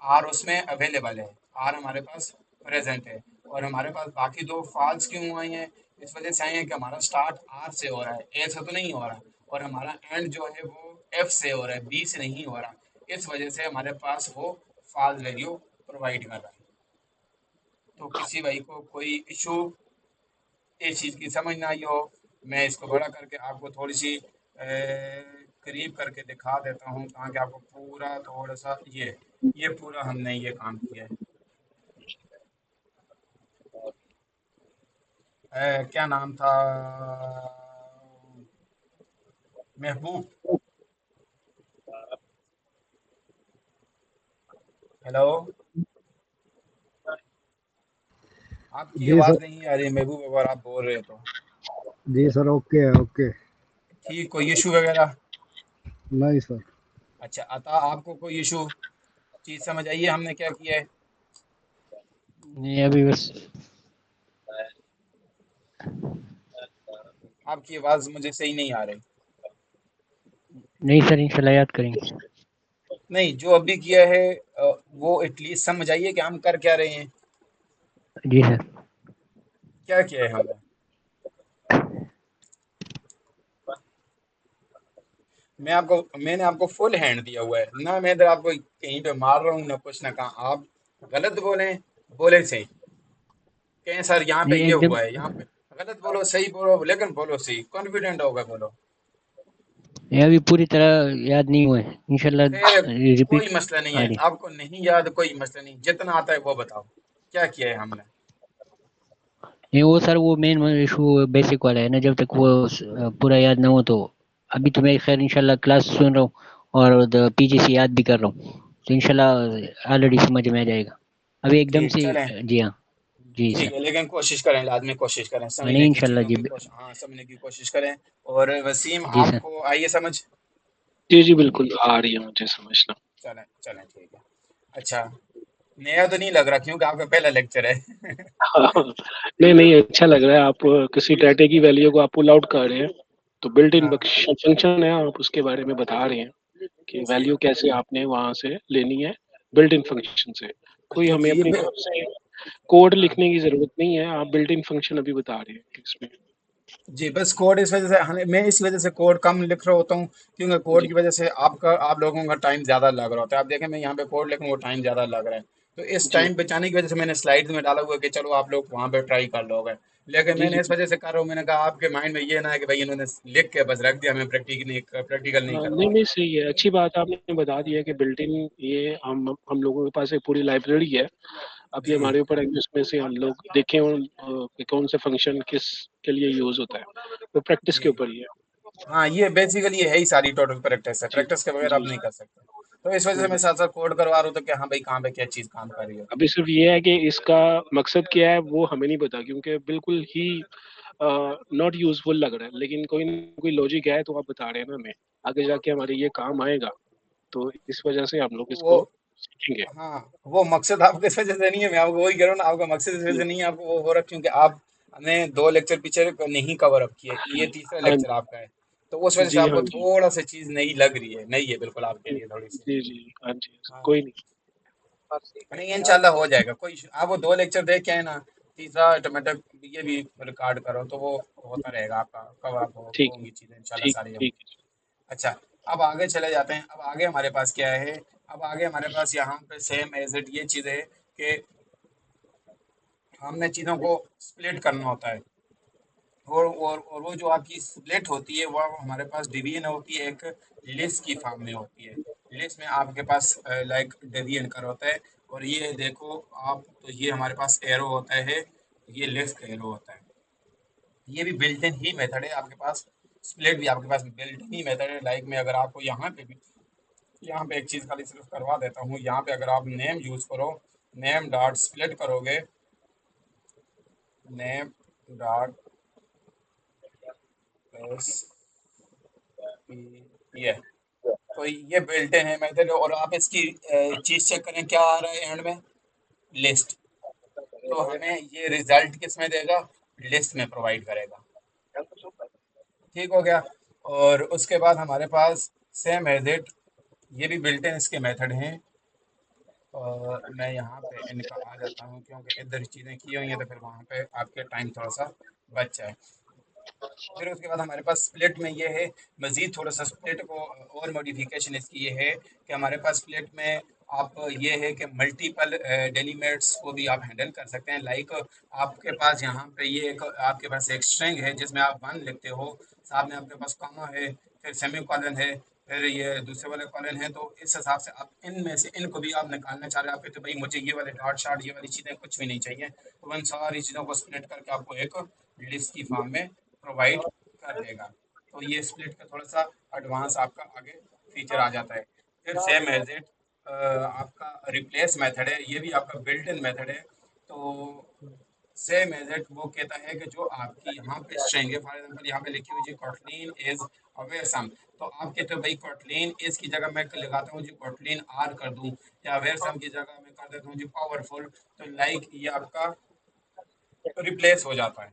आर उसमें अवेलेबल है, आर हमारे पास प्रेजेंट है। और हमारे पास बाकी दो फॉल्स क्यों आई हैं, इस वजह से आई हैं कि हमारा स्टार्ट आर से हो रहा है, ए से तो नहीं हो रहा। और हमारा एंड जो है वो एफ से हो रहा है, बी से नहीं हो रहा। इस वजह से हमारे पास वो फाल्स वैल्यू प्रोवाइड कर रहा है। तो किसी भाई को कोई इशू इस चीज़ की समझ ना आई हो, मैं इसको बड़ा करके आपको थोड़ी सी करीब करके दिखा देता हूँ ताकि आपको पूरा थोड़ा सा ये पूरा हमने ये काम किया है। क्या नाम था, महबूब। हेलो, आपकी जी सर। आवाज़ नहीं आ रही महबूब, अगर आप बोल रहे हो तो। जी सर, ओके है, ओके। ठीक, कोई इशू वगैरह? नहीं सर। अच्छा, अता आपको कोई इशू चीज़ समझ आई है हमने क्या किया है? नहीं अभी बस आपकी आवाज़ मुझे सही नहीं आ रही। नहीं सर, इंशाल्लाह याद करेंगे। नहीं, जो अभी किया है वो एटलीस्ट समझ आइए कि हम कर क्या रहे हैं। जी सर। क्या किया है हमने? मैंने आपको फुल हैंड दिया हुआ है ना, मैं इधर आपको कहीं पे मार रहा हूँ ना कुछ ना कहा। आप गलत बोले सही, कहें सर यहाँ पे नहीं ये एकदम, हुआ है, यहाँ पे गलत बोलो सही बोलो, लेकिन बोलो सही, कॉन्फिडेंट होगा बोलो। ये अभी पूरी तरह याद नहीं हुए, फिर इंशाल्लाह कोई रिपीट मसला नहीं आ है, रही। आपको नहीं याद कोई मसला नहीं, जितना आता है वो बताओ क्या किया है हमने। नहीं वो सर, वो मेन इशू बेसिक वाला है ना, जब तक वो पूरा याद ना हो तो। अभी तो मैं खैर इंशाल्लाह क्लास सुन रहा हूँ और पीजीसी याद भी कर रहा हूँ, तो इंशाल्लाह ऑलरेडी समझ में आ जाएगा। अभी एकदम ठीक से। चलें। जी हाँ। जी ठीक सर। है, लेकिन कोशिश करें, लाजमी कोशिश करें, समझने नहीं की इंशाल्लाह चीज़ों जी। की कोशिश, हाँ समझने की कोशिश करें। और वसीम, जी सर। आपको आइए समझ। जी जी बिल्कुल आ रही है मुझे समझना। चलें चलें, ठीक है। अच्छा, नया तो नहीं लग रहा क्योंकि आपका पहला लेक्चर है। हाँ, नहीं नहीं अच्छा लग रहा है। आप किसी डाटा की वैल्यू को आप पुल आउट कर रहे हैं, तो बिल्ट इन हाँ फंक्शन है, आप उसके बारे में बता रहे हैं कि जी वैल्यू कैसे आपने वहां से लेनी है बिल्ट इन फंक्शन से। कोई जी हमें जी अपनी तरफ से कोड हाँ लिखने की जरूरत नहीं है, आप बिल्ट इन फंक्शन अभी बता रहे हैं इसमें। जी, बस कोड इस वजह से मैं इस वजह से कोड कम लिख रहा होता हूँ क्योंकि कोड जी की वजह से आप लोगों का टाइम ज़्यादा लग रहा होता है। आप देखें, मैं यहाँ पे कोड लिखूँ वो टाइम ज़्यादा लग रहा है, तो इस जी टाइम बचाने की वजह से मैंने स्लाइड्स में डाला हुआ है कि चलो आप लोग वहाँ पे ट्राई कर लोगे। लेकिन जी मैंने जी। इस वजह से कर रहा हूँ, मैंने कहा आपके माइंड में ये ना है कि भाई इन्होंने लिख के बस रख दिया, हमें प्रैक्टिकल नहीं नहीं करवाया। नहीं सही है, अच्छी बात आपने बता दिया कि बिल्ट इन ये हम लोगों के पास एक पूरी लाइब्रेरी है। अभी जी हमारे ऊपर है कि उसमें से हम लोग देखें कि कौन से फंक्शन किस के लिए यूज होता है, तो प्रैक्टिस के जी ऊपर ही है। हाँ, ये बेसिकली है ही सारी टोटल प्रैक्टिस है, जी प्रैक्टिस के बगैर जी। आप नहीं कर सकते। तो इस वजह से मैं हम्म। साथ साथ कोड करवा रहा हूँ तो कि हाँ भाई कहाँ पे क्या चीज़ काम कर रही है। अभी सिर्फ ये है कि इसका मकसद क्या है वो हमें नहीं पता, क्योंकि बिल्कुल ही नॉट यूजफुल लग रहा है, लेकिन कोई ना कोई लॉजिक है तो आप बता रहे हैं ना हमें, आगे जाके हमारे ये काम आएगा, तो इस वजह से हम लोग वो इसको सीखेंगे। हाँ, वो मकसद आपके इस वजह से नहीं है, मैं आपको वही कह रहा हूँ ना, आपका मकसद इस वजह जी से नहीं है, आपको वो हो रहा है क्योंकि आपने 2 लेक्चर पीछे नहीं कवर अप किए, ये तीसरा हाँ लेक्चर आपका है। तो उस वजह से जी हाँ आपको जी। थोड़ा सा चीज़ नई लग रही है, नई है बिल्कुल आपके लिए थोड़ी सी। जी जी हाँ जी। हाँ, कोई नहीं। नहीं इंशाल्लाह हो जाएगा, कोई आप वो 2 लेक्चर देख के आए ना, तीसरा ऑटोमेटिक ये भी रिकॉर्ड करो तो वो होता रहेगा आपका, कवर अप ठीक है। होंगी चीज़ें इंशाल्लाह ठीक सारी होंगी। ठीक है। अच्छा, अब आगे चले जाते हैं। अब आगे हमारे पास क्या है? अब आगे हमारे पास यहाँ पे सेम एज इट ये चीज़ है कि हमने चीज़ों को स्प्लिट करना होता है। और वो जो आपकी स्प्लिट होती है वो हमारे पास डिवीजन होती है, एक लिस्ट की फॉर्म में होती है। लिस्ट में आपके पास लाइक डिवीजन कर होता है, और ये देखो आप, तो ये हमारे पास एरो होता है, ये लेफ्ट का एरो होता है। ये भी बिल्ट इन ही मेथड है आपके पास, स्प्लिट भी आपके पास बिल्ट इन ही मेथड है। लाइक मैं अगर आपको यहाँ पे एक चीज़ खाली सिर्फ करवा देता हूँ, यहाँ पे अगर आप नेम यूज़ करो, नेम डॉट स्प्लिट करोगे, नेम डॉट एस पी, ये तो ये बिल्ट इन है मेथड। और आप इसकी चीज़ चेक करें क्या आ रहा है एंड में, लिस्ट। तो हमें ये रिजल्ट किस में देगा, लिस्ट में प्रोवाइड करेगा। ठीक हो गया। और उसके बाद हमारे पास सेम एज इट, ये भी बिल्ट इन इसके मेथड हैं। और मैं यहाँ पे इनका आ जाता हूँ क्योंकि इधर चीज़ें की हुई हैं, तो फिर वहाँ पे आपके टाइम थोड़ा सा बच जाए। फिर उसके बाद हमारे पास स्प्लिट में ये है, मज़ीद थोड़ा सा स्प्लिट को और मॉडिफिकेशन इसकी ये है कि हमारे पास स्प्लिट में आप ये है कि मल्टीपल डेलीमेट्स को भी आप हैंडल कर सकते हैं। लाइक आपके पास यहाँ पे ये एक आपके पास एक स्ट्रिंग है जिसमें आप वन लिखते हो, साथ में आपके पास कॉमा है, फिर सेमी कॉलन है, फिर ये दूसरे वाले कॉलन है। तो इस हिसाब से आप इनमें से इनको भी आप निकालना चाह रहे हैं, आप कहते हो भाई मुझे ये वाले डॉट शॉट ये वाली चीज़ें कुछ भी नहीं चाहिए, तो उन सारी चीज़ों को स्प्लिट करके आपको एक लिस्ट की फॉर्म में प्रोवाइड कर देगा। तो ये स्प्लिट का थोड़ा सा एडवांस आपका आगे फीचर आ जाता है। फिर सेम एज इट आपका रिप्लेस मेथड है, ये भी आपका बिल्ट इन मेथड है। तो सेम एज इट वो कहता है कि जो आपकी यहाँ पे स्ट्रिंग है, फॉर एग्जांपल यहाँ पे लिखी हुई जी कॉटलिन इज अवेयरसम, तो आप कहते हो भाई कॉटलिन इज की जगह मैं लगाता हूँ जी कॉटलिन आर कर दूँ, या अवेयरसम की जगह मैं कर देता हूँ जी पावरफुल। तो लाइक ये आपका रिप्लेस हो जाता है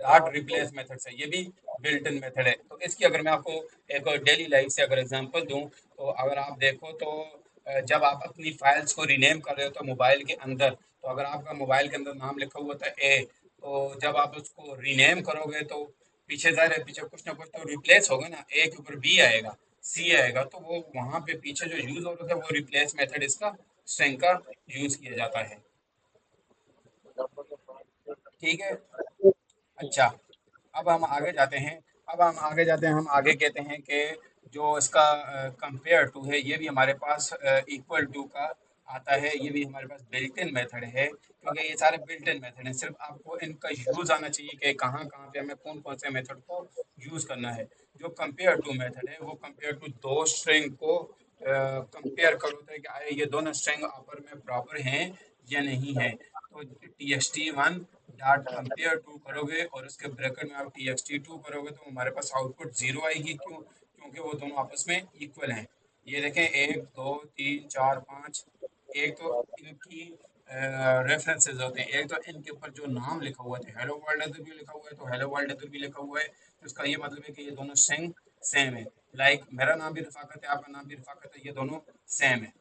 डॉट रिप्लेस मेथड से, ये भी बिल्ट इन मेथड है। तो इसकी अगर मैं आपको एक डेली लाइफ से अगर एग्जांपल दूं, तो अगर आप देखो तो जब आप अपनी फाइल्स को रीनेम कर रहे हो तो मोबाइल के अंदर, तो अगर आपका मोबाइल के अंदर नाम लिखा हुआ था ए, तो जब आप उसको रीनेम करोगे तो पीछे ज़ाहिर है पीछे कुछ ना कुछ तो रिप्लेस होगा ना, ए के ऊपर बी आएगा, सी आएगा, तो वो वहाँ पे पीछे जो यूज़ हो रहा था वो रिप्लेस मेथड इसका स्ट्रिंग का यूज़ किया जाता है। ठीक है। अच्छा, अब हम आगे जाते हैं। हम आगे कहते हैं कि जो इसका कंपेयर टू है, ये भी हमारे पास इक्वल टू का आता है, ये भी हमारे पास बिल्ट इन मेथड है, क्योंकि ये सारे बिल्ट इन मेथड हैं। सिर्फ आपको इनका यूज़ आना चाहिए कि कहाँ कहाँ पे हमें कौन कौन से मेथड को यूज़ करना है। जो कंपेयर टू मेथड है वो कंपेयर टू दो स्ट्रिंग को कंपेयर कर होता है कि आए ये दोनों स्ट्रिंग आपस में प्रॉपर हैं या नहीं है। तो T S T one dot compare to करोगे और उसके ब्रैकेट में आप टी एक्स टी टू करोगे तो हमारे पास आउटपुट जीरो आएगी। क्यों? क्योंकि वो दोनों आपस में इक्वल हैं। ये देखें, एक दो तीन चार पाँच, एक तो इनकी रेफरेंसेस होते हैं, एक तो इनके ऊपर जो नाम लिखा हुआ है, हेलो वर्ल्ड इधर भी लिखा हुआ है तो हेलो वर्ल्ड इधर भी लिखा हुआ है, तो इसका ये मतलब है कि ये दोनों सेम सेम है। लाइक मेरा नाम भी रफाकत है, आपका नाम भी रफाकत है, ये दोनों सेम है।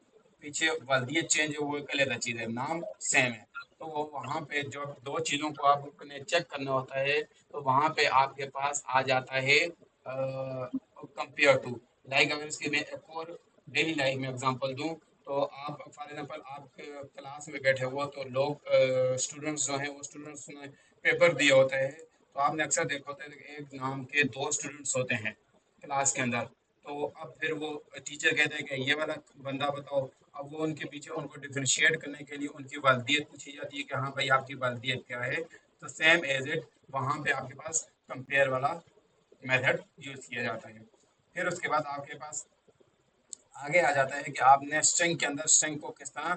पीछे वालदियत चेंज है वो एक अलग चीज़ है, नाम सेम है। तो वो वहाँ पे जब दो चीज़ों को आपने चेक करना होता है तो वहाँ पे आपके पास आ जाता है कंपेयर टू। लाइक अगर इसकी मैं एक और डेली लाइफ में एग्जांपल दूं, तो आप फॉर एग्जांपल आप क्लास में बैठे हो तो लोग स्टूडेंट्स जो हैं वो स्टूडेंट्स ने पेपर दिया होता है, तो आपने अक्सर देखा होता है कि एक नाम के दो स्टूडेंट्स होते हैं क्लास के अंदर। तो अब फिर वो टीचर कहते हैं कि ये वाला बंदा बताओ। अब वो उनके पीछे उनको डिफरेंशिएट करने के लिए उनकी वालदियत पूछी जाती है कि हाँ भाई आपकी वालदियत क्या है। तो सेम एज इट वहाँ पे आपके पास कंपेयर वाला मेथड यूज़ किया जाता है। फिर उसके बाद आपके पास आगे आ जाता है कि आपने स्ट्रिंग के अंदर स्ट्रिंग को किस तरह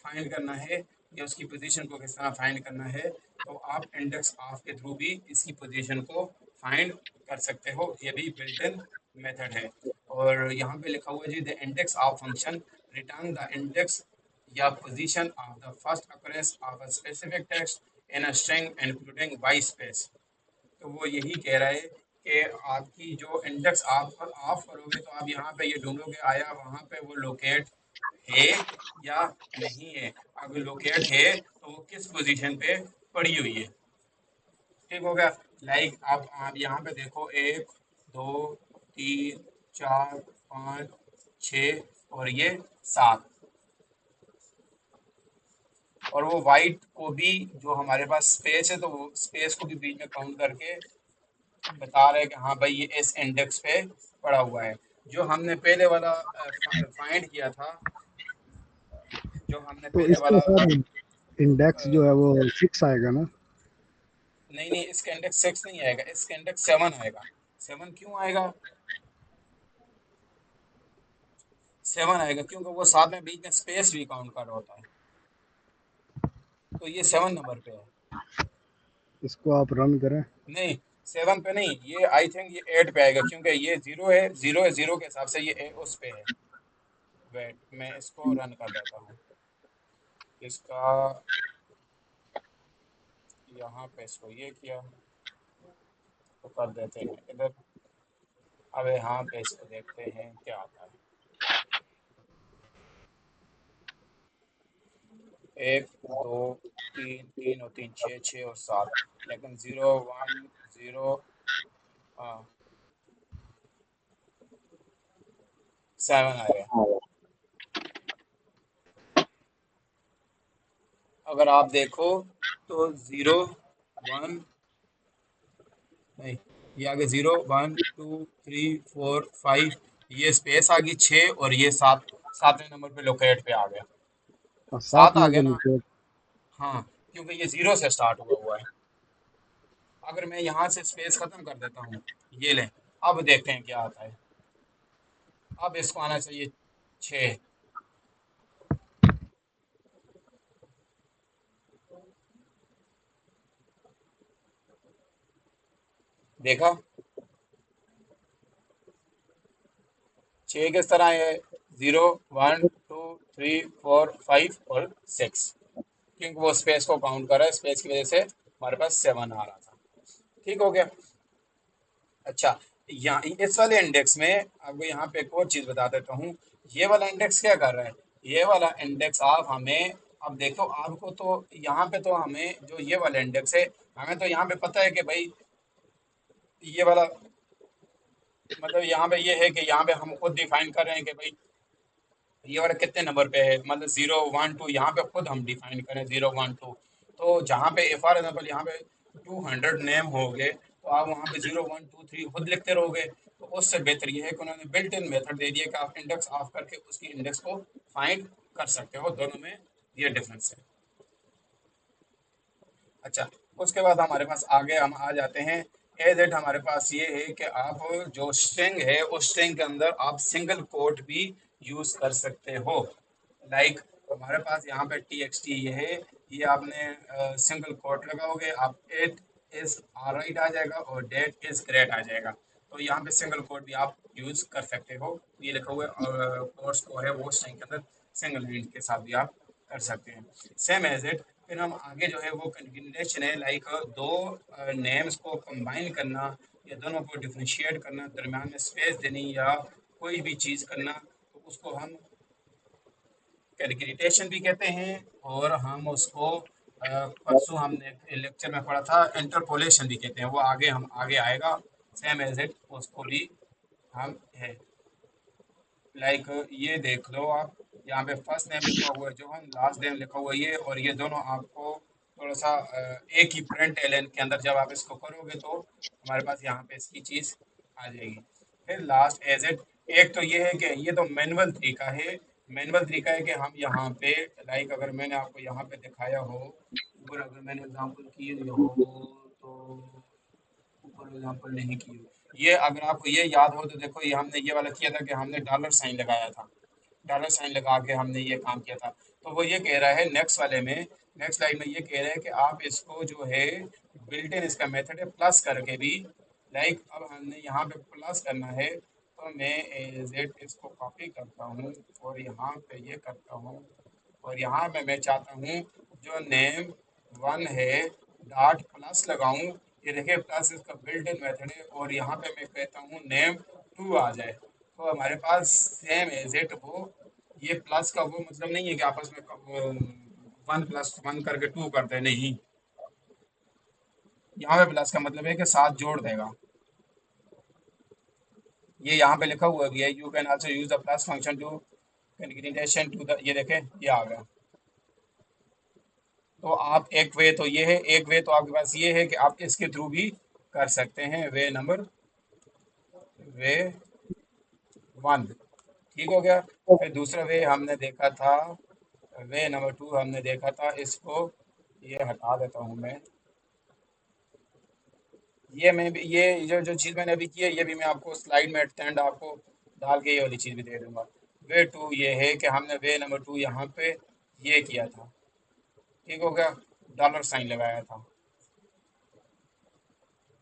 फाइंड करना है या उसकी पोजीशन को किस तरह फाइंड करना है। तो आप इंडेक्स ऑफ के थ्रू भी इसकी पोजीशन को फाइंड कर सकते हो, ये भी बिल्ट इन मेथड है। और यहाँ पे लिखा हुआ है जी, the index of function return the index या position of the first occurrence of a specific text in a string including white space. तो वो यही कह रहा है कि आपकी जो इंडेक्स आप ऑफ करोगे तो आप यहाँ पे ये ढूंढोगे आया वहाँ पे वो लोकेट है या नहीं है। अगर लोकेट है तो वो किस पोजीशन पे पड़ी हुई है। ठीक हो गया। लाइक आप यहाँ पे देखो, एक दो तीन चार पाँच छ और ये सात, और वो वाइट को भी जो हमारे पास स्पेस है तो वो स्पेस को भी बीच में काउंट करके बता रहे हैं कि हाँ भाई ये इस इंडेक्स पे पड़ा हुआ है। जो हमने पहले वाला फाइंड किया था, जो हमने तो पहले इसका वाला सर इंडेक्स जो है वो 6 आएगा ना? नहीं नहीं, इसका इंडेक्स सिक्स नहीं आएगा, इसका इंडेक्स सेवन आएगा। सेवन क्यों आएगा? सेवन आएगा क्योंकि वो साथ में बीच में स्पेस भी काउंट कर रहा होता है, तो ये सेवन नंबर पे है। इसको आप रन करें। नहीं, सेवन पे नहीं, ये आई थिंक ये एट पे आएगा, क्योंकि ये जीरो है, जीरो है, जीरो के हिसाब से ये उस पे है। वेट, मैं इसको रन कर देता हूँ। इसका यहाँ पे इसको ये किया तो कर देते हैं इधर। अब यहाँ पे इसको देखते हैं क्या आता है। एक दो तीन, तीन और तीन छः, छः और सात, लेकिन 0 1 0 7 आ गया। अगर आप देखो तो 0 1 नहीं, ये आगे 0 1 2 3 4 5, ये स्पेस आ गई 6 और ये सात, सातवें नंबर पे लोकेट पे आ गया। और सात सात आ में गया जो ना। लिखे हाँ, क्योंकि ये 0 से स्टार्ट हुआ हुआ है। अगर मैं यहाँ से स्पेस खत्म कर देता हूँ, ये लें, अब देखते हैं क्या आता है। अब इसको आना चाहिए 6। देखा 6 किस तरह है, 0 1 2 3 4 5 और 6, क्योंकि वो स्पेस को काउंट कर रहा है, स्पेस की वजह से हमारे पास 7 आ रहा था। ठीक हो गया। अच्छा, यहाँ इस वाले इंडेक्स में आपको यहाँ पे एक और चीज बता देता हूँ। ये वाला इंडेक्स क्या कर रहा है, ये वाला इंडेक्स आप हमें, अब देखो आपको तो यहाँ पे तो हमें जो ये वाला इंडेक्स है, हमें तो यहाँ पे पता है कि भाई ये वाला, मतलब यहाँ पे ये है कि यहाँ पे हम खुद डिफाइन कर रहे हैं कि भाई ये वाला कितने नंबर पे है, मतलब 0 1 2 यहाँ पे खुद हम डिफाइन करें 0 1 2। तो जहाँ पे फॉर एग्जाम्पल यहाँ पे 200 नेम हो गए, तो आप वहाँ पे 0 1 2 3 खुद लिखते रहोगे। तो उससे बेहतर ये है कि उन्होंने बिल्ट इन मेथड दे दिया कि आप इंडेक्स ऑफ करके उसकी इंडेक्स को फाइंड कर सकते हो। दोनों में ये डिफरेंस है। अच्छा, उसके बाद हमारे पास आगे हम आ जाते हैं। एज एड हमारे पास ये है कि आप जो स्ट्रिंग है उस स्ट्रिंग के अंदर आप सिंगल कोट भी यूज कर सकते हो। लाइक हमारे पास यहाँ पे टी एक्स टी ये है, ये आपने सिंगल कोट लगाओगे, आप इट इज ऑलराइट आ जाएगा और डेट इज ग्रेट आ जाएगा। तो यहाँ पे सिंगल कोट भी आप यूज कर सकते हो। ये लिखा हुआ कोर्स को है वो स्ट्रिंग के अंदर सिंगल लाइन के साथ भी आप कर सकते हैं। सेम एज इट, फिर हम आगे जो है वो कंटिन्यूएशन है, लाइक दो नेम्स को कंबाइन करना या दोनों को डिफ्रेंशिएट करना, दरम्यान में स्पेस देनी या कोई भी चीज़ करना, तो उसको हम कैलकुलेशन भी कहते हैं। और हम उसको परसों हमने लेक्चर में पढ़ा था इंटरपोलेशन भी कहते हैं, वो आगे हम आगे आएगा। सेम एज इट उसको भी हम है। लाइक ये देख लो आप, यहाँ पे फर्स्ट नेम लिखा हुआ है जो हम, लास्ट नेम लिखा हुआ है ये, और ये दोनों आपको थोड़ा सा एक ही प्रिंट एलन के अंदर जब आप इसको करोगे तो हमारे पास यहाँ पे इसकी चीज़ आ जाएगी। फिर लास्ट एज इट, एक तो ये है कि ये तो मैनुअल तरीका है। मैनुअल तरीका है कि हम यहाँ पे, लाइक अगर मैंने आपको यहाँ पे दिखाया हो, ऊपर अगर मैंने एग्जांपल किए हुए हो, तो ऊपर एग्जांपल नहीं की हुई। ये अगर आपको ये याद हो तो देखो, ये हमने ये वाला किया था कि हमने डॉलर साइन लगाया था, डॉलर साइन लगा के हमने ये काम किया था। तो वो ये कह रहा है नेक्स्ट वाले में, नेक्स्ट लाइन में ये कह रहा है कि आप इसको जो है बिल्ट इन इसका मेथड है प्लस करके भी, लाइक अब हमने यहाँ पे प्लस करना है, तो मैं जेड इसको कॉपी करता हूँ और यहाँ पे ये करता हूँ, और यहाँ पे मैं चाहता हूँ जो नेम वन है डॉट प्लस लगाऊं। ये देखिए प्लस इसका बिल्ट इन मेथड है, और यहाँ पे मैं कहता हूँ नेम टू आ जाए, तो हमारे पास सेम एज इट वो, ये प्लस का वो मतलब नहीं है कि आपस में 1 + 1 करके 2 कर दे, नहीं। यहाँ पे प्लस का मतलब है कि साथ जोड़ देगा। ये यहाँ पे लिखा हुआ भी है, you can also use the plus function to concatenation to the, ये देखें ये आ गया। तो आप एक वे तो ये है, एक वे तो आपके पास ये है कि आप इसके थ्रू भी कर सकते हैं। वे नंबर वे वन, ठीक हो गया। फिर दूसरा वे हमने देखा था, वे नंबर टू हमने देखा था, इसको ये हटा देता हूँ मैं। ये मैं भी ये जो जो चीज़ मैंने अभी की है, ये भी मैं आपको स्लाइड में एट एंड आपको डाल के ये वाली चीज़ भी दे दूंगा। वे टू ये है कि हमने वे नंबर टू यहाँ पे ये किया था, ठीक हो गया, डॉलर साइन लगाया था।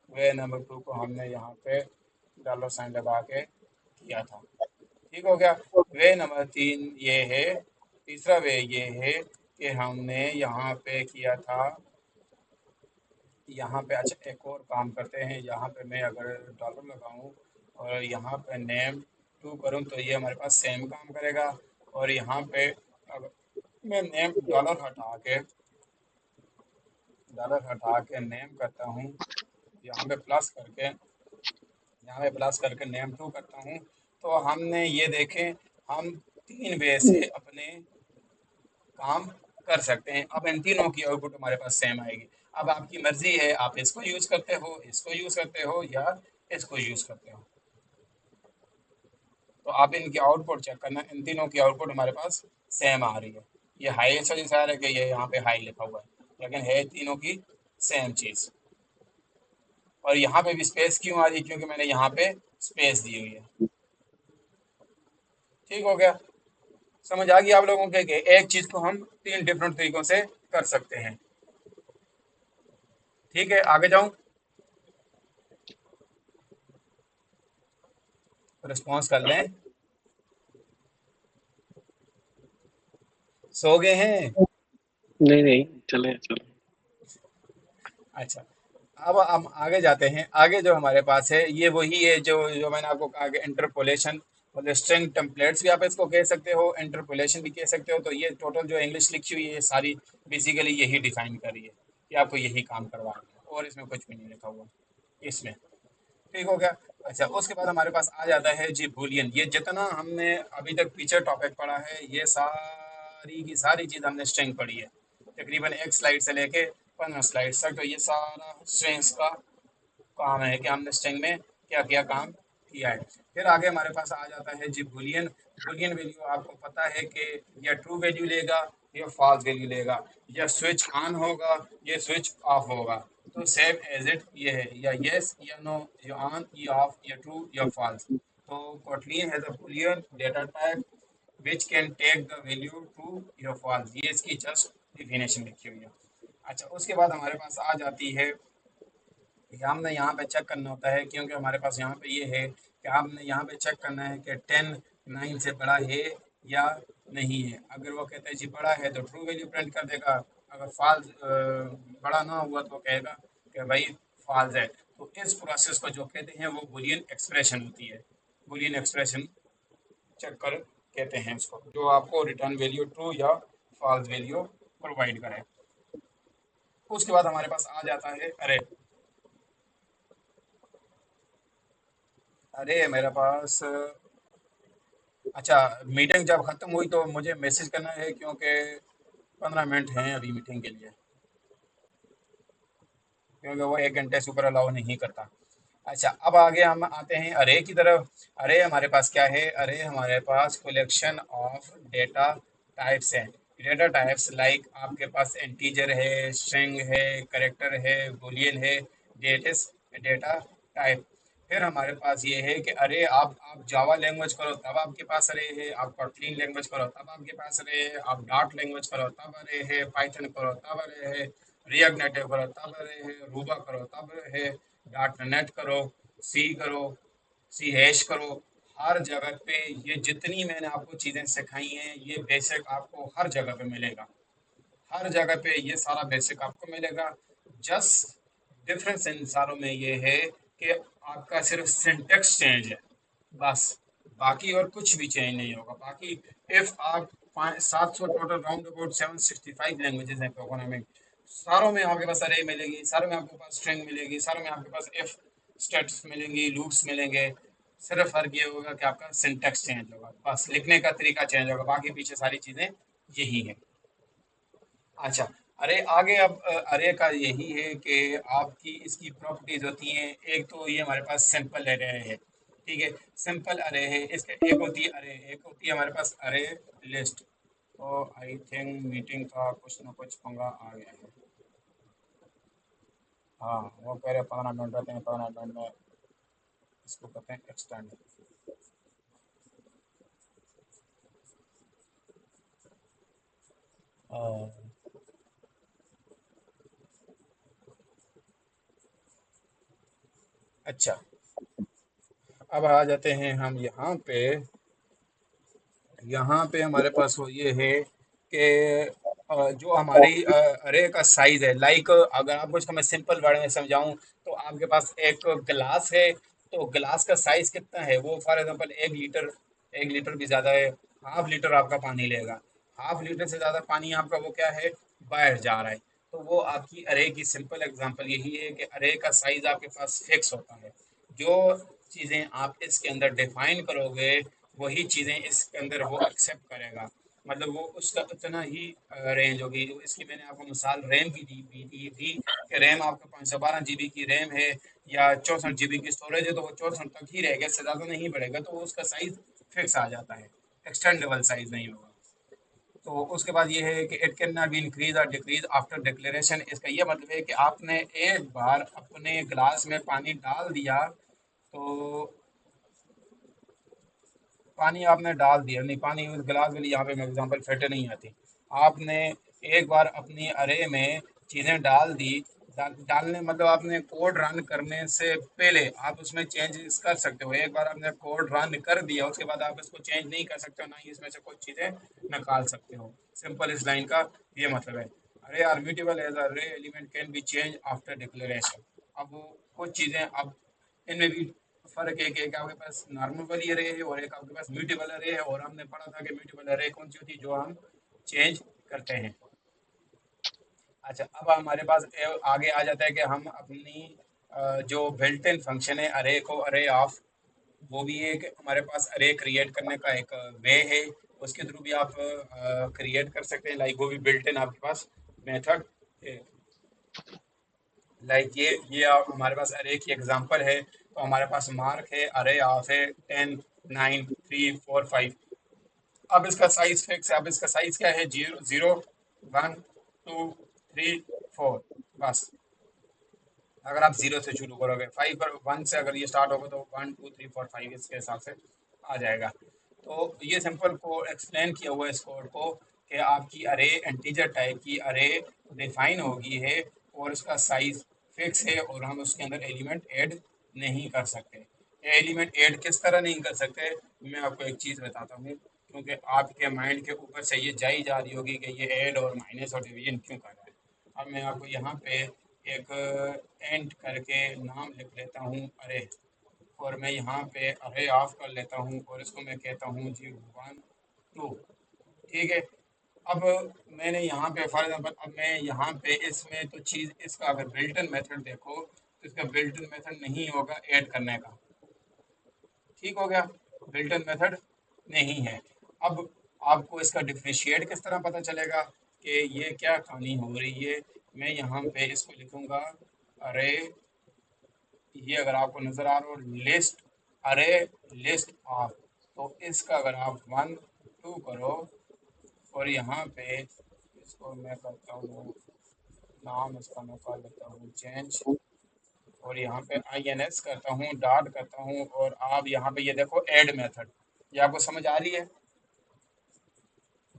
वे नंबर टू को हमने यहाँ पे डॉलर साइन लगा के किया था, ठीक हो गया। वे नंबर तीन ये है, तीसरा वे ये है कि हमने यहाँ पे किया था, यहाँ पे अच्छा एक और काम करते हैं, यहाँ पे मैं अगर डॉलर लगाऊं और यहाँ पे नेम टू करूँ तो ये हमारे पास सेम काम करेगा। और यहाँ पे अगर मैं नेम डॉलर हटा के डॉलर हटा के नेम करता हूँ, यहाँ पे प्लस करके नेम टू करता हूँ, तो हमने ये देखें, हम 3 वे से अपने काम कर सकते हैं। अब इन तीनों की आउटपुट हमारे पास सेम आएगी। अब आपकी मर्जी है, आप इसको यूज़ करते हो, इसको यूज़ करते हो या इसको यूज़ करते हो। तो आप इनकी आउटपुट चेक करना, इन तीनों की आउटपुट हमारे पास सेम आ रही है। ये हाई इस वजह से आ रहा है कि ये यहाँ पे हाई लिखा हुआ है, लेकिन है तीनों की सेम चीज़। और यहाँ पे भी स्पेस क्यों आ रही है? क्योंकि मैंने यहाँ पे स्पेस दी हुई है। ठीक हो गया? समझ आ गई आप लोगों के कि एक चीज़ को हम 3 डिफरेंट तरीकों से कर सकते हैं। ठीक है, आगे जाऊं? रिस्पॉन्स कर लें। सो गए हैं? नहीं नहीं, चले चलो। अच्छा, अब हम आगे जाते हैं। आगे जो हमारे पास है ये वही है जो जो मैंने आपको कहा कि इंटरपोलेशन, मतलब स्ट्रिंग टेम्पलेट्स भी आप इसको कह सकते हो, इंटरपोलेशन भी कह सकते हो। तो ये टोटल जो इंग्लिश लिखी हुई है ये सारी बेसिकली यही डिफाइन कर रही है कि आपको यही काम करवाना है, और इसमें कुछ भी नहीं लिखा हुआ इसमें। ठीक हो गया? अच्छा, उसके बाद हमारे पास आ जाता है जी बूलियन। ये जितना हमने अभी तक पीछे टॉपिक पढ़ा है, ये सारी की सारी चीज़ हमने स्ट्रिंग पढ़ी है, तकरीबन एक स्लाइड से लेके 15 स्लाइड तक। तो ये सारा स्ट्रिंग्स का काम है कि हमने स्ट्रिंग में क्या क्या काम किया है। फिर आगे हमारे पास आ जाता है जी बुलियन। बुलियन वैल्यू आपको पता है कि या ट्रू वैल्यू लेगा या फॉल्स वैल्यू लेगा, या स्विच ऑन होगा या स्विच ऑफ होगा। तो सेम एज इट ये है, या यस या नो, या ऑन या ऑफ या ट्रू या फॉल्स। तो Kotlin has a boolean data type which can take the value true या फॉल्स। ये इसकी जस्ट डिफिनेशन लिखी हुई है। अच्छा, उसके बाद हमारे पास आ जाती है, ये हमने यहाँ पे चेक करना होता है, क्योंकि हमारे पास यहाँ पे ये है कि हमने यहाँ पे चेक करना है कि 10 9 से बड़ा है या नहीं है। अगर वो कहता है जी बड़ा है तो ट्रू वैल्यू प्रिंट कर देगा, अगर फॉल्स बड़ा ना हुआ तो कहेगा कि भाई फॉल्स है। तो इस प्रोसेस को जो कहते हैं वो बुलियन एक्सप्रेशन होती है। बुलियन एक्सप्रेशन चेक कर कहते हैं इसको, जो आपको रिटर्न वैल्यू ट्रू या फॉल्स वैल्यू प्रोवाइड करे। उसके बाद हमारे पास आ जाता है अरे। अरे मेरे पास, अच्छा, मीटिंग जब ख़त्म हुई तो मुझे मैसेज करना है, क्योंकि 15 मिनट हैं अभी मीटिंग के लिए, क्योंकि वो 1 घंटे से ऊपर अलाउ नहीं करता। अच्छा, अब आगे हम आते हैं अरे की तरफ। अरे हमारे पास क्या है? अरे हमारे पास कलेक्शन ऑफ डेटा टाइप्स हैं। डेटा टाइप्स लाइक आपके पास इंटीजर है, स्ट्रिंग है, करेक्टर है, बूलियन है, डेट इज डेटा टाइप। फिर हमारे पास ये है कि अरे आप जावा लैंग्वेज करो तब आपके पास अरे है, आप कोटलिन लैंग्वेज करो तब आपके पास अरे है, आप डॉट लैंग्वेज करो तब अरे है, पाइथन करो तब अरे है, रिएक्ट नेटिव करो तब अरे है, रूबा करो तब है, डॉट नेट करो, सी करो, सी हैश करो। हर जगह पे ये जितनी मैंने आपको चीज़ें सिखाई हैं ये बेसिक आपको हर जगह पे मिलेगा। हर जगह पे ये सारा बेसिक आपको मिलेगा। जस्ट डिफरेंस इन सारों में ये है कि आपका सिर्फ सिंटेक्स चेंज है, बस। बाकी और कुछ भी चेंज नहीं होगा। बाकी इफ आप 700 टोटल राउंड अबाउट 765 लैंग्वेजेस हैं प्रोग्रामिंग, सारों में आपके पास अरे मिलेगी, सारों में आपके पास स्ट्रिंग मिलेगी, सारों में आपके पास इफ स्टेट्स मिलेंगी, लूप्स मिलेंगे। सिर्फ फर्क ये होगा कि आपका सिंटेक्स चेंज होगा, बस लिखने का तरीका चेंज होगा, बाकी पीछे सारी चीज़ें यही है। अच्छा, अरे आगे अब अरे का यही है कि आपकी इसकी प्रॉपर्टीज होती हैं। एक तो ये हमारे पास सिंपल अरे है, ठीक है, सिंपल अरे है। इसके एक होती है अरे, एक होती है हमारे पास अरे लिस्ट। तो आई थिंक मीटिंग का कुछ ना कुछ पंगा आ गया है। हाँ, वो कह रहे 15 मिनट रहते हैं, 15 मिनट में इसको करते हैं एक्सटेंड। अच्छा, अब आ जाते हैं हम यहाँ पे। यहाँ पे हमारे पास वो ये है कि जो हमारी अरे का साइज है, लाइक अगर आपको इसको मैं सिंपल वर्ड में समझाऊं तो आपके पास एक गिलास है, तो गिलास का साइज कितना है? वो फॉर एग्जांपल 1 लीटर, 1 लीटर भी ज़्यादा है, ½ लीटर आपका पानी लेगा। ½ लीटर से ज़्यादा पानी आपका वो क्या है? बाहर जा रहा है। तो वो आपकी अरे की सिंपल एग्जांपल यही है कि अरे का साइज आपके पास फिक्स होता है। जो चीज़ें आप इसके अंदर डिफाइन करोगे वही चीज़ें इसके अंदर वो एक्सेप्ट करेगा। मतलब वो उसका उतना ही रेंज होगी। इसकी मैंने आपको मिसाल रैम की दी थी कि रैम आपका 512 GB की रैम है या 64 GB की स्टोरेज है, तो वो 64 तक ही रहेगा, इससे ज़्यादा नहीं बढ़ेगा, तो वो उसका साइज फिक्स आ जाता है, एक्सटेंडेबल साइज नहीं होगा। तो उसके बाद ये है कि it can not be increase और डिक्रीज आफ्टर डिक्लेरेशन। इसका ये मतलब है कि आपने एक बार अपने ग्लास में पानी डाल दिया, तो पानी आपने डाल दिया, नहीं पानी उस गिलास वाली यहाँ पे मैं एग्जांपल फिट नहीं आती। आपने एक बार अपनी अरे में चीज़ें डाल दी, डालने मतलब आपने कोड रन करने से पहले आप उसमें चेंजेस कर सकते हो। एक बार आपने कोड रन कर दिया, उसके बाद आप इसको चेंज नहीं कर सकते हो, ना ही इसमें से कुछ चीज़ें निकाल सकते हो। सिंपल इस लाइन का ये मतलब है। अरे आर म्यूटेबल एज अ रे element can be change after declaration. अब वो कुछ चीज़ें अब इनमें भी फ़र्क है कि एक आपके पास नॉर्मल वाली अरे है और एक आपके पास म्यूटेबल अरे है। और हमने पढ़ा था कि म्यूटेबल अरे कौन सी होती है, जो हम चेंज करते हैं। अच्छा, अब हमारे पास आगे आ जाता है कि हम अपनी जो बिल्ट इन फंक्शन है अरे को अरे ऑफ, वो भी एक हमारे पास अरे क्रिएट करने का एक वे है। उसके थ्रू भी आप क्रिएट कर सकते हैं, लाइक वो भी बिल्ट इन आपके पास मेथड। लाइक ये हमारे पास अरे की एग्जांपल है। तो हमारे पास मार्क है, अरे ऑफ है 10 9 3 4 5। अब इसका साइज फिक्स है। अब इसका साइज क्या है, 0 0 1 2 3 4। बस अगर आप 0 से शुरू करोगे, 5 पर 1 से अगर ये स्टार्ट होगा तो 1 2 3 4 5 इसके हिसाब से आ जाएगा। तो ये सिंपल को एक्सप्लेन किया हुआ है इस कोड को कि आपकी अरे इंटीजर टाइप की अरे डिफाइन होगी है और उसका साइज फिक्स है और हम उसके अंदर एलिमेंट ऐड नहीं कर सकते। ये एलिमेंट ऐड किस तरह नहीं कर सकते, मैं आपको एक चीज़ बताता हूँ, क्योंकि आपके माइंड के ऊपर से ये जाई जा रही होगी कि ये ऐड और माइनस और डिवीजन क्यों कर रहा है। अब मैं आपको यहाँ पे एक एंड करके नाम लिख लेता हूँ अरे, और मैं यहाँ पे अरे ऑफ कर लेता हूँ और इसको मैं कहता हूँ जी 1 2। ठीक है। अब मैंने यहाँ पे फॉर एग्जांपल, अब मैं यहाँ पे इसमें तो चीज़ इसका अगर बिल्टन मेथड देखो तो इसका बिल्टन मेथड नहीं होगा ऐड करने का। ठीक हो गया, बिल्टन मेथड नहीं है। अब आपको इसका डिफरेंशिएट किस तरह पता चलेगा कि ये क्या कहानी हो रही है। मैं यहाँ पे इसको लिखूंगा अरे, ये अगर आपको नजर आ रहा हो लिस्ट अरे लिस्ट ऑफ, तो इसका अगर आप 1 2 करो और यहाँ पे इसको मैं करता हूँ नाम, इसका मैं कर लेता हूँ चेंज, और यहाँ पे INS करता हूँ, डॉट करता हूँ, और आप यहाँ पे ये देखो ऐड मेथड। ये आपको समझ आ रही है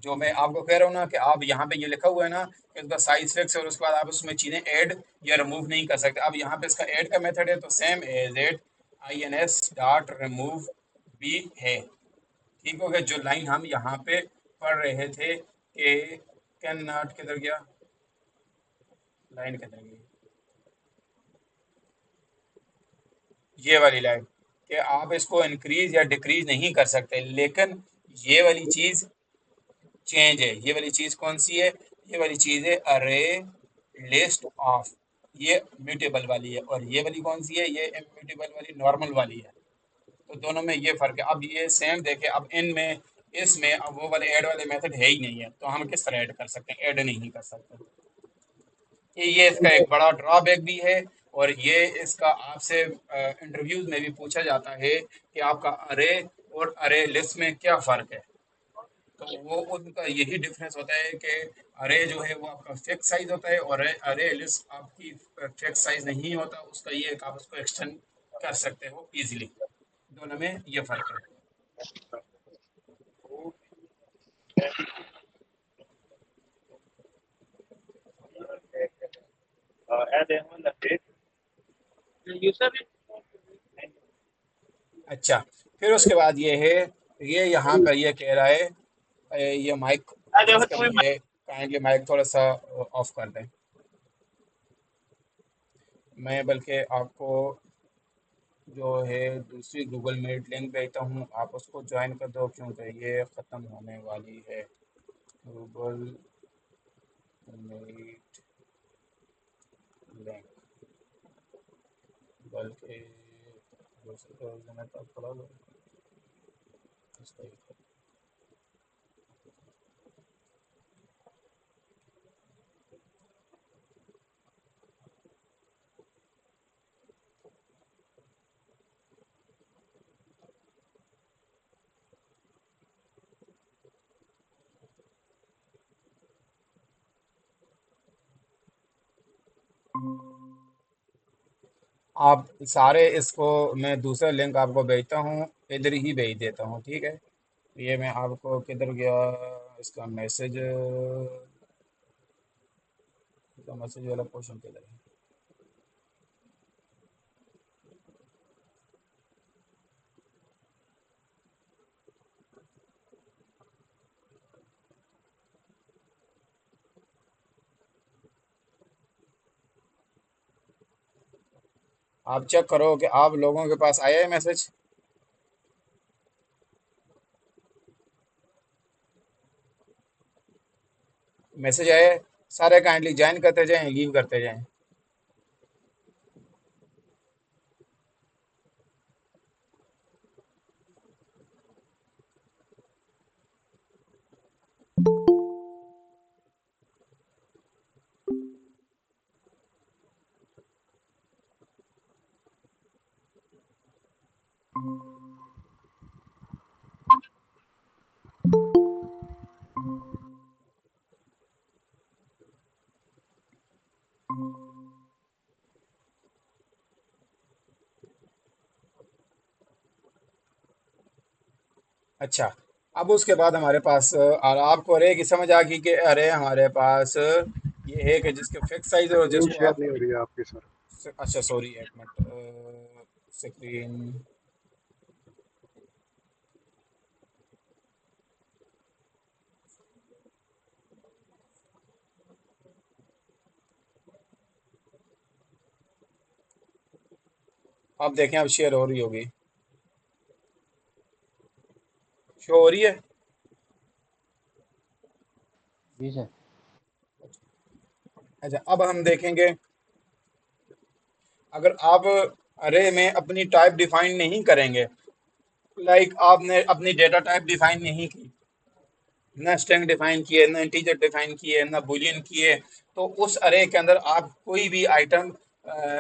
जो मैं आपको कह रहा हूँ ना, कि आप यहाँ पे ये लिखा हुआ है ना कि इसका साइज फिक्स है और उसके बाद आप उसमें चीज़ें ऐड या रिमूव नहीं कर सकते। अब यहाँ पे इसका ऐड का मेथड है, तो same as it INS dot remove भी है। ठीक हो गया। जो लाइन हम यहाँ पे पढ़ रहे थे कि कैन नॉट, किधर गया लाइन, किधर गई, ये वाली लाइन, कि आप इसको इंक्रीज या डिक्रीज नहीं कर सकते, लेकिन ये वाली चीज़ चेंज है। ये वाली चीज कौन सी है, ये वाली चीज है अरे लिस्ट ऑफ, ये म्यूटेबल वाली है। और ये वाली कौन सी है, ये इम्यूटेबल वाली नॉर्मल वाली है। तो दोनों में ये फर्क है। अब ये सेम देखे, अब इनमें इसमें अब वो वाले ऐड वाले मेथड है ही नहीं है, तो हम किस तरह ऐड कर सकते हैं, ऐड नहीं कर सकते। ये इसका एक बड़ा ड्रॉबैक भी है। और ये इसका आपसे इंटरव्यूज में भी पूछा जाता है कि आपका अरे और अरे लिस्ट में क्या फ़र्क है। तो वो उनका यही डिफरेंस होता है कि अरे जो है वो आपका फिक्स साइज होता है और अरे लिस्ट आपकी फिक्स साइज नहीं होता। उसका ये है कि आप उसको एक्सटेंड कर सकते हो इजीली। दोनों में ये फ़र्क है। अच्छा, फिर उसके बाद ये है, ये यहाँ पर ये कह रहा है ये माइक, इसका ये काइंडली माइक थोड़ा सा ऑफ कर दें। मैं बल्कि आपको जो है दूसरी गूगल मीट लिंक भेजता हूँ, आप उसको ज्वाइन कर दो, क्योंकि ये ख़त्म होने वाली है गूगल मीट। लिंक, बल्कि दूसरे वर्जन है तब पढ़ा लो इस तरीके। आप सारे इसको, मैं दूसरा लिंक आपको भेजता हूँ, इधर ही भेज देता हूँ, ठीक है। ये मैं आपको, किधर गया इसका मैसेज, इसका मैसेज वाला पोर्शन किधर है? आप चेक करो कि आप लोगों के पास आया है मैसेज। मैसेज आया है, सारे काइंडली ज्वाइन करते जाएं, लीव करते जाएं। अच्छा, अब उसके बाद हमारे पास और आपको अरे की समझ आ गई कि अरे हमारे पास ये है कि जिसके फिक्स साइज और स्क्रीन जिसको शेयर आप, नहीं हो रही है आपकी सर। अच्छा सॉरी एक मिनट, स्क्रीन, आप देखें अब शेयर हो रही होगी, शो हो रही है। जी सर। अच्छा, अब हम देखेंगे, अगर आप अरे में अपनी टाइप डिफाइन नहीं करेंगे, लाइक आपने अपनी डेटा टाइप डिफाइन नहीं की, ना स्ट्रिंग डिफाइन किए, ना इंटीजर डिफाइन किए, ना बूलियन किए, तो उस अरे के अंदर आप कोई भी आइटम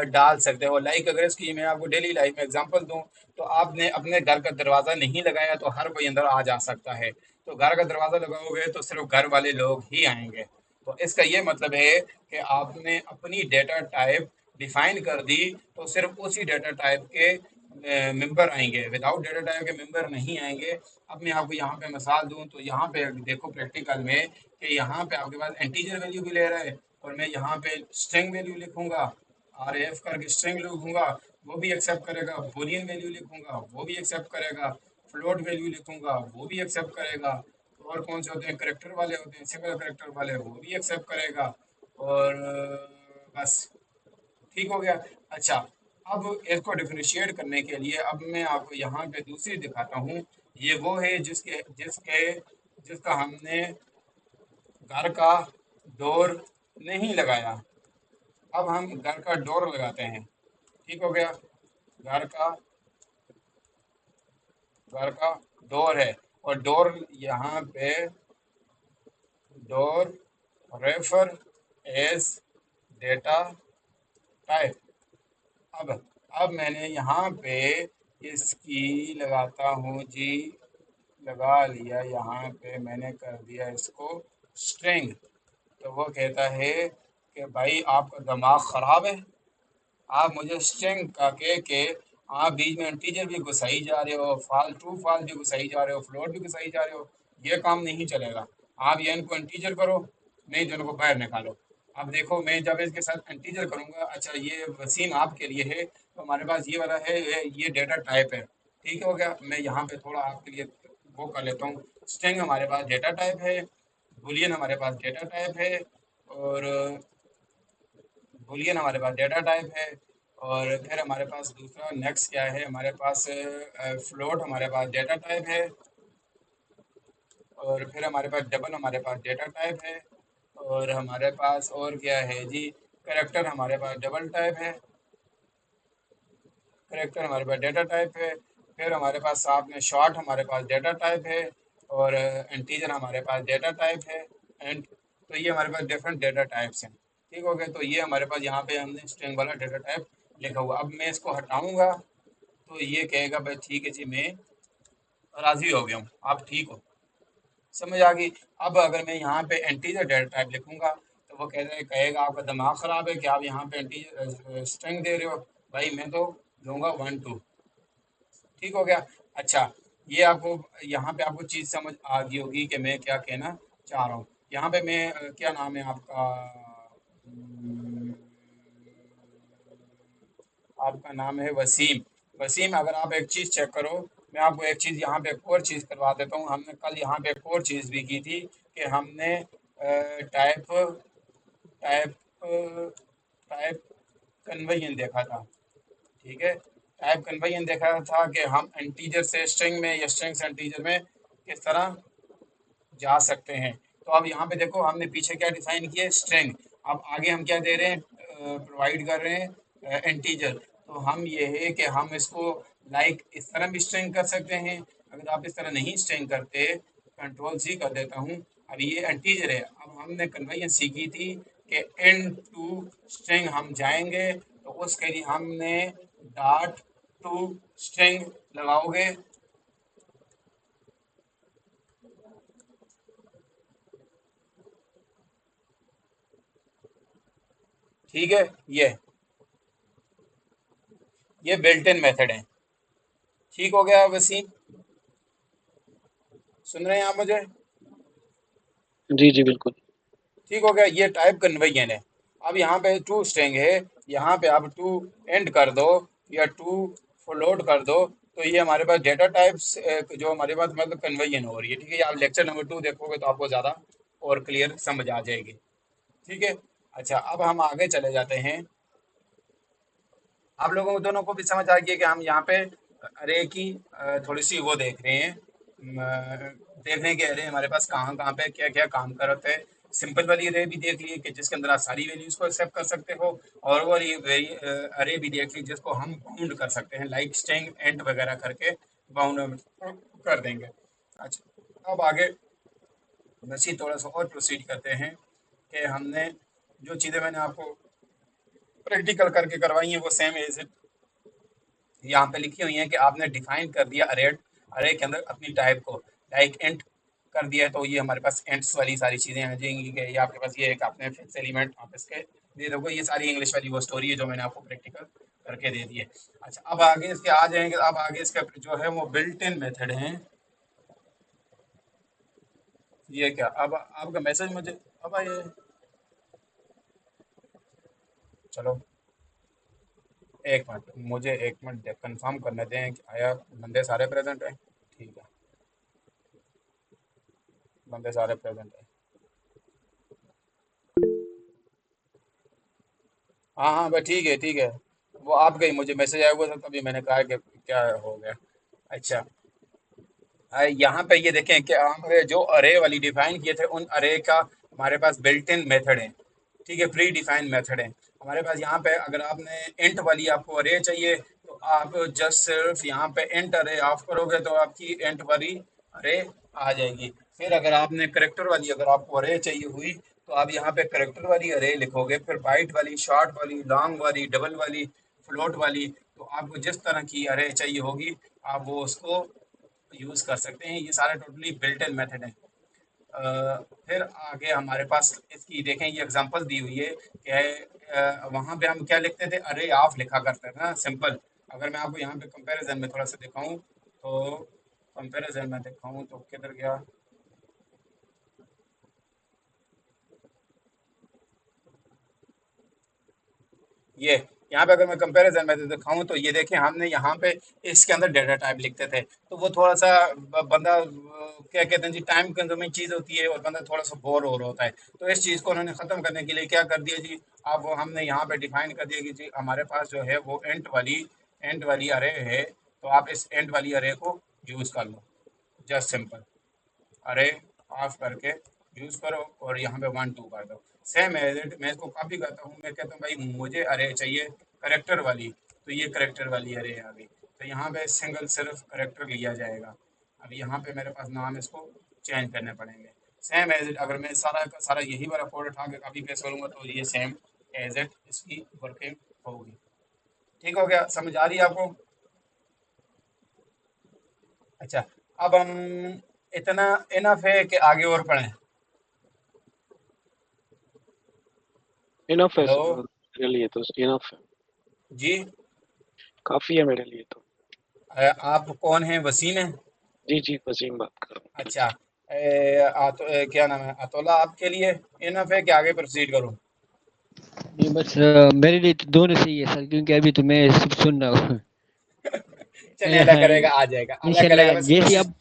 डाल सकते हो। लाइक अगर इसकी मैं आपको डेली लाइफ में एग्जांपल दूं, तो आपने अपने घर का दरवाज़ा नहीं लगाया तो हर कोई अंदर आ जा सकता है। तो घर का दरवाज़ा लगाओगे तो सिर्फ घर वाले लोग ही आएंगे। तो इसका ये मतलब है कि आपने अपनी डेटा टाइप डिफाइन कर दी, तो सिर्फ उसी डेटा टाइप के मेंबर आएंगे, विदाउट डेटा टाइप के मेंबर नहीं आएंगे। अब मैं आपको यहाँ पे मिसाल दूं, तो यहाँ पे देखो प्रैक्टिकल में कि यहाँ पे आपके पास इंटीजर वैल्यू भी ले रहा है, और मैं यहाँ पे स्ट्रिंग वैल्यू लिखूंगा, आर एफ करके स्ट्रिंग लिखूंगा, वो भी एक्सेप्ट करेगा। बूलियन वैल्यू लिखूंगा, वो भी एक्सेप्ट करेगा। फ्लोट वैल्यू लिखूंगा, वो भी एक्सेप्ट करेगा। और कौन से होते हैं, करेक्टर वाले होते हैं, सिंगल करेक्टर वाले, वो भी एक्सेप्ट करेगा। और बस, ठीक हो गया। अच्छा, अब इसको डिफरेंशिएट करने के लिए अब मैं आपको यहाँ पे दूसरी दिखाता हूँ। ये वो है जिसके जिसके जिसका हमने घर का डोर नहीं लगाया। अब हम घर का डोर लगाते हैं, ठीक हो गया। घर का घर का डोर है, और डोर यहाँ पे door refer as data type. अब अब मैंने यहाँ पे इसकी लगाता हूँ जी, लगा लिया, यहाँ पे मैंने कर दिया इसको स्ट्रिंग। तो वो कहता है कि भाई आपका दिमाग ख़राब है, आप मुझे स्ट्रिंग का के आप बीच में इंटीजर भी घुसाई जा रहे हो, फाल ट्रू फाल भी घुसाई जा रहे हो, फ्लोट भी घुसाई जा रहे हो। ये काम नहीं चलेगा। आप या इनको इंटीजर करो, नहीं तो इनको बाहर निकालो। अब देखो, मैं जब इसके साथ इंटीजर करूंगा, अच्छा ये वसीम आपके लिए है, तो हमारे पास ये वाला है, ये डेटा टाइप है, ठीक हो गया। मैं यहाँ पे थोड़ा आपके लिए वो कर लेता हूँ। स्ट्रिंग हमारे पास डेटा टाइप है, बुलियन हमारे पास डेटा टाइप है, और बूलियन हमारे पास डेटा टाइप है। और फिर हमारे पास दूसरा नेक्स्ट क्या है, हमारे पास फ्लोट हमारे पास डेटा टाइप है। और फिर हमारे पास डबल हमारे पास डेटा टाइप है। और हमारे पास और क्या है जी, करेक्टर हमारे पास डबल टाइप है, करेक्टर हमारे पास डेटा टाइप है, फिर हमारे पास साथ में शॉर्ट हमारे पास डेटा टाइप है, और इंटीजर हमारे पास डेटा टाइप है। एंड तो ये हमारे पास डिफरेंट डेटा टाइप्स हैं। ठीक हो गया, तो ये हमारे पास यहाँ पे हमने स्ट्रिंग वाला डेटा टाइप लिखा हुआ। अब मैं इसको हटाऊंगा तो ये कहेगा भाई ठीक है जी, मैं राजी हो गया हूँ, आप ठीक हो, समझ आ गई। अब अगर मैं यहाँ पे इंटीजर डेटा टाइप लिखूंगा तो वो कहेगा आपका दिमाग ख़राब है कि आप यहाँ पे इंटीजर स्ट्रिंग दे रहे हो। भाई मैं तो दूंगा 1 2। ठीक हो गया। अच्छा, ये आपको यहाँ पे आपको चीज़ समझ आ गई होगी कि मैं क्या कहना चाह रहा हूँ। यहाँ पे मैं क्या नाम है आपका, हम्म, आपका नाम है वसीम। वसीम, अगर आप एक चीज़ चेक करो, मैं आपको एक चीज़ यहाँ पे एक और चीज़ करवा देता हूँ। हमने कल यहाँ पे एक और चीज़ भी की थी कि हमने टाइप टाइप टाइप कन्वर्जन देखा था। ठीक है, टाइप कन्वर्जन देखा था कि हम इंटीजर से स्ट्रिंग में या स्ट्रिंग से इंटीजर में किस तरह जा सकते हैं। तो अब यहाँ पे देखो हमने पीछे क्या डिफाइन किया, स्ट्रिंग। अब आगे हम क्या दे रहे हैं, प्रोवाइड कर रहे हैं इंटीजर। तो हम ये है कि हम इसको लाइक इस तरह भी स्ट्रिंग कर सकते हैं। अगर आप इस तरह नहीं स्ट्रिंग करते, कंट्रोल सी कर देता हूँ। अब ये इंटीजर है, अब हमने कन्वर्जन सीखी थी कि इन टू स्ट्रिंग हम जाएंगे, तो उसके लिए हमने डॉट टू स्ट्रिंग लगाओगे। ठीक है, ये बिल्ट इन मेथड है। ठीक हो गया वसीम, सुन रहे हैं आप मुझे? जी जी बिल्कुल। ठीक हो गया, ये टाइप कन्वर्जन है। अब यहाँ पे टू स्ट्रिंग है, यहाँ पे आप टू एंड कर दो या टू फ्लोट कर दो, तो ये हमारे पास डेटा टाइप्स जो हमारे पास मतलब कन्वर्जन हो रही है। ठीक है, ये आप लेक्चर नंबर 2 देखोगे तो आपको ज़्यादा और क्लियर समझ आ जाएगी। ठीक है। अच्छा, अब हम आगे चले जाते हैं। आप लोगों को दोनों को भी समझ आ गई है कि हम यहाँ पे अरे की थोड़ी सी वो देख रहे हैं, देख रहे हैं कि अरे हमारे पास कहाँ कहाँ पे क्या क्या काम करते हैं। सिंपल वाली अरे भी देख लिए कि जिसके अंदर आप सारी वैल्यूज को एक्सेप्ट कर सकते हो, और वो अरे भी देख ली जिसको हम बाउंड कर सकते हैं, लाइक स्ट्रिंग एंड वगैरह करके बाउंड कर देंगे। अच्छा, अब आगे बस थोड़ा सा और प्रोसीड करते हैं कि हमने जो चीज़ें मैंने आपको प्रैक्टिकल करके करवाई हैं वो सेम एज यहाँ पे लिखी हुई है कि आपने डिफाइन कर दिया अरे, अरे के अंदर अपनी टाइप को लाइक इंट कर दिया है, तो ये हमारे पास इंट्स वाली सारी चीज़ें आ जाएंगी कि ये आपके पास ये एक आपने फिक्स एलिमेंट आप इसके दे दोगे। ये सारी इंग्लिश वाली वो स्टोरी है जो मैंने आपको प्रैक्टिकल करके दे दी है। अच्छा, अब आगे इसके आ जाएंगे। अब आगे इसका जो है वो बिल्ट इन मेथड है। ये क्या, अब आपका मैसेज मुझे अब आए, चलो एक मिनट, मुझे एक मिनट कंफर्म करने दें कि आया बंदे सारे प्रेजेंट हैं। ठीक है, बंदे सारे प्रेजेंट हैं। हाँ हाँ भाई, ठीक है ठीक है। वो आप गई, मुझे मैसेज आया हुआ था तभी मैंने कहा कि क्या हो गया। अच्छा, यहाँ पे ये देखें कि हमने जो अरे वाली डिफाइन किए थे उन अरे का हमारे पास बिल्ट इन मेथड है। ठीक है, प्री डिफाइंड मेथड है हमारे पास। यहाँ पे अगर आपने इंट वाली आपको अरे चाहिए तो आप जस्ट सिर्फ यहाँ पे इंट अरे ऑफ करोगे तो आपकी इंट वाली अरे आ जाएगी। फिर अगर आपने करेक्टर वाली अगर आपको अरे चाहिए हुई तो आप यहाँ पे करेक्टर वाली अरे लिखोगे, फिर बाइट वाली, शॉर्ट वाली, लॉन्ग वाली, डबल वाली, फ्लोट वाली। तो आपको जिस तरह की अरे चाहिए होगी आप वो उसको यूज़ कर सकते हैं। ये सारे टोटली बिल्ट इन मेथड हैं। फिर आगे हमारे पास इसकी देखें, ये एग्जांपल दी हुई है कि वहाँ पे हम क्या लिखते थे, अरे ऑफ लिखा करते थे ना, सिंपल। अगर मैं आपको यहाँ पे कंपैरिजन में थोड़ा सा दिखाऊं तो कंपैरिजन में दिखाऊं तो किधर गया, ये यहाँ पे अगर मैं कंपैरिजन में दिखाऊं तो ये देखें हमने यहाँ पे इसके अंदर डेटा टाइप लिखते थे, तो वो थोड़ा सा बंदा क्या कहते हैं जी, टाइम कंज्यूमिंग चीज़ होती है और बंदा थोड़ा सा बोर हो रहा होता है। तो इस चीज़ को उन्होंने ख़त्म करने के लिए क्या कर दिया जी, अब वो हमने यहाँ पे डिफाइन कर दिया कि जी हमारे पास जो है वो एंट वाली अरे है, तो आप इस एंट वाली अरे को यूज़ कर लो। जस्ट सिंपल अरे ऑफ करके यूज़ करो और यहाँ पे 1 2 कर दो। सेम एज मैं इसको कॉपी करता हूँ, मैं कहता हूँ भाई मुझे अरे चाहिए करेक्टर वाली, तो ये करेक्टर वाली अरे आ गई, तो यहाँ पे सिंगल सिर्फ करेक्टर लिया जाएगा। अब यहाँ पे मेरे पास नाम इसको चेंज करने पड़ेंगे। सेम एज इट अगर मैं सारा का सारा यही वाला कोड उठा के कॉपी पेस्ट करूँगा तो ये सेम एज इट इसकी वर्किंग होगी। ठीक हो गया, समझ आ रही है आपको? अच्छा, अब हम इतना इनफ है कि आगे और पढ़ें? इनफ है हेलो सर, मेरे लिए तो इनफ है, जी। काफ़ी है मेरे लिए तो। आप कौन हैं, वसीम हैं? जी, जी, वसीम बात कर रहा हूँ। अच्छा, क्या नाम है, अतोला आपके लिए इनफ है कि आगे प्रोसीड करूं? नहीं बस मेरे लिए तो दोनों सही है सर, क्योंकि अभी तो मैं सिर्फ सुन रहा हूँ। चलिए, अल्लाह करेगा आ जाएगा, अल्लाह करेगा, इंशाल्लाह वैसे जैसे कोशिश। आप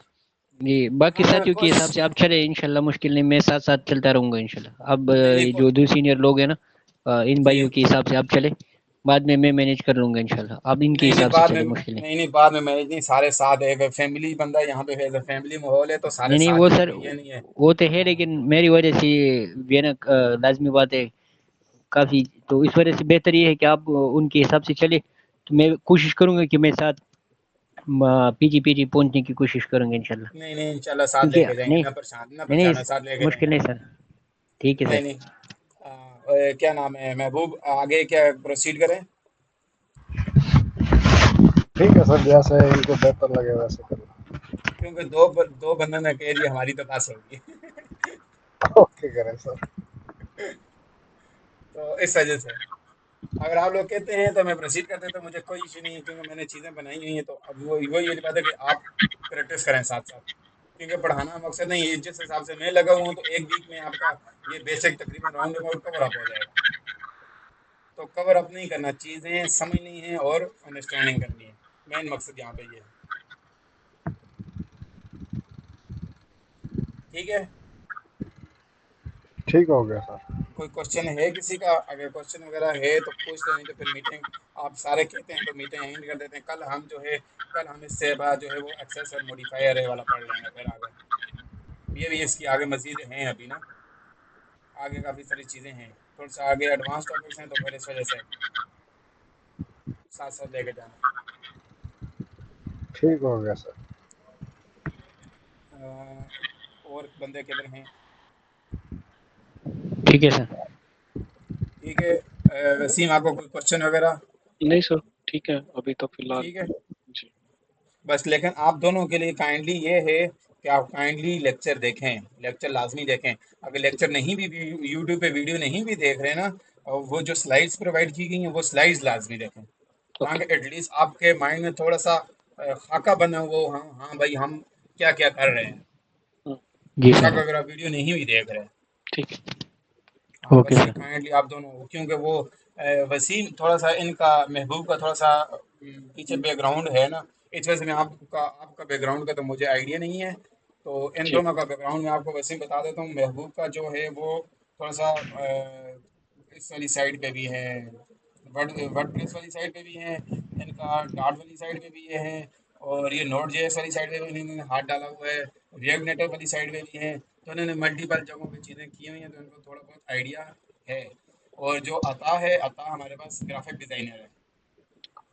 जी बाकी हाँ साथियों के हिसाब कोशिश। से आप चले इंशाल्लाह, मुश्किल नहीं, मैं साथ साथ चलता रहूंगा इंशाल्लाह। अब नहीं नहीं ये जो दो सीनियर लोग हैं ना, इन जी। भाइयों के हिसाब से आप चले, बाद में मैं मैनेज कर लूंगा इंशाल्लाह, आप इनके नहीं नहीं हिसाब से बाद में चले, मुश्किल नहीं। नहीं नहीं बाद में मैनेज नहीं, सारे साथ है, फैमिली बंदा यहाँ पे है, फैमिली माहौल है तो सारे नहीं नहीं साथ वो ही सर, होंगे, ये नहीं है। वो तो है, हाँ लेकिन मेरी वजह से ये ना लाजमी बात है काफी, तो इस वजह से बेहतर ये है कि आप उनके हिसाब से चले, तो मैं कोशिश करूंगा कि मैं साथ पीजी पीजी पहुंचने की कोशिश करूंगा इंशाल्लाह। नहीं नहीं इंशाल्लाह साथ क्योंकि लेके जाएंगे, नहीं ना नहीं नहीं परेशान है, साथ लेके मुश्किल जाएंगे। नहीं सर, ठीक है नहीं सर। नहीं क्या नाम है महबूब, आगे क्या प्रोसीड करें? ठीक है सर, जैसे इनको बेहतर लगे वैसे करो। क्योंकि दो बंदों ने कह दिया हमारी तो पास होगी। ओके करें सर। तो इस वजह से अगर आप लोग कहते हैं तो मैं प्रोसीड करते हैं, तो मुझे कोई इशू नहीं है, क्योंकि मैंने चीज़ें बनाई हुई हैं, तो अब वो ये बात है कि आप प्रैक्टिस करें साथ साथ, क्योंकि पढ़ाना मकसद नहीं है। जिस हिसाब से मैं लगा हुआ हूँ तो एक वीक में आपका ये बेसिक तकरीबन राउंड अबाउट कवर अप हो जाएगा। तो कवर अप नहीं करना, चीज़ें समझनी है और अंडरस्टैंडिंग करनी है, मेन मकसद यहाँ पे ये है। ठीक है, ठीक हो गया सर। कोई क्वेश्चन है किसी का? अगर क्वेश्चन वगैरह है तो पूछ लें, नहीं तो फिर मीटिंग, आप सारे कहते हैं तो मीटिंग एंड कर देते हैं। कल हम इससे बाद जो है वो एक्सेस और मॉडिफायर वाला पढ़ लेंगे फिर आगे। ये भी इसकी आगे मजीद हैं अभी ना, आगे काफ़ी सारी चीज़ें हैं, थोड़ा सा आगे एडवांस टॉपिक्स हैं, तो फिर इस वजह से साथ साथ लेके जाना है। ठीक हो गया सर। और बंदे किधर हैं? ठीक है सर। ठीक है, वसीम आपको कोई क्वेश्चन वगैरह? नहीं सर, ठीक है, अभी तो फिलहाल। ठीक है, जी। बस लेकिन आप दोनों के लिए काइंडली ये है कि आप काइंडली लेक्चर देखें, लेक्चर लाजमी देखें। अगर लेक्चर नहीं भी यूट्यूब पे वीडियो नहीं भी देख रहे ना, और वो जो स्लाइड्स प्रोवाइड की गई हैं वो स्लाइड्स लाजमी देखें, ओके। ताकि एटलीस्ट आपके माइंड में थोड़ा सा खाका बना वो, हाँ हाँ भाई हम क्या क्या कर रहे हैं, हम्म, जी बेशक सर। अगर आप वीडियो नहीं भी देख रहे हैं। ठीक है। हाँ ओके बस ये सर। काइंडली आप दोनों, क्योंकि वो वसीम थोड़ा सा इनका महबूब का थोड़ा सा पीछे बैकग्राउंड है ना, इस वजह से मैं आपका आपका बैकग्राउंड का तो मुझे आइडिया नहीं है, तो इन जी। दोनों का बैकग्राउंड मैं आपको वसीम बता देता हूँ। महबूब का जो है वो थोड़ा सा इस वाली साइड पे भी है, वर्डप्रेस वाली साइड पे भी है, इनका डार्ट वाली साइड पे भी ये है, और ये नोड जेएस वाली साइड पे भी इन्होंने हाथ डाला हुआ है, रिएक्ट नेटिव वाली साइड पे भी है, तो इन्होंने मल्टीपल जगहों पे चीज़ें की हुई हैं, तो इनको थोड़ा बहुत आइडिया है। और जो अता है, अता हमारे पास ग्राफिक डिज़ाइनर है।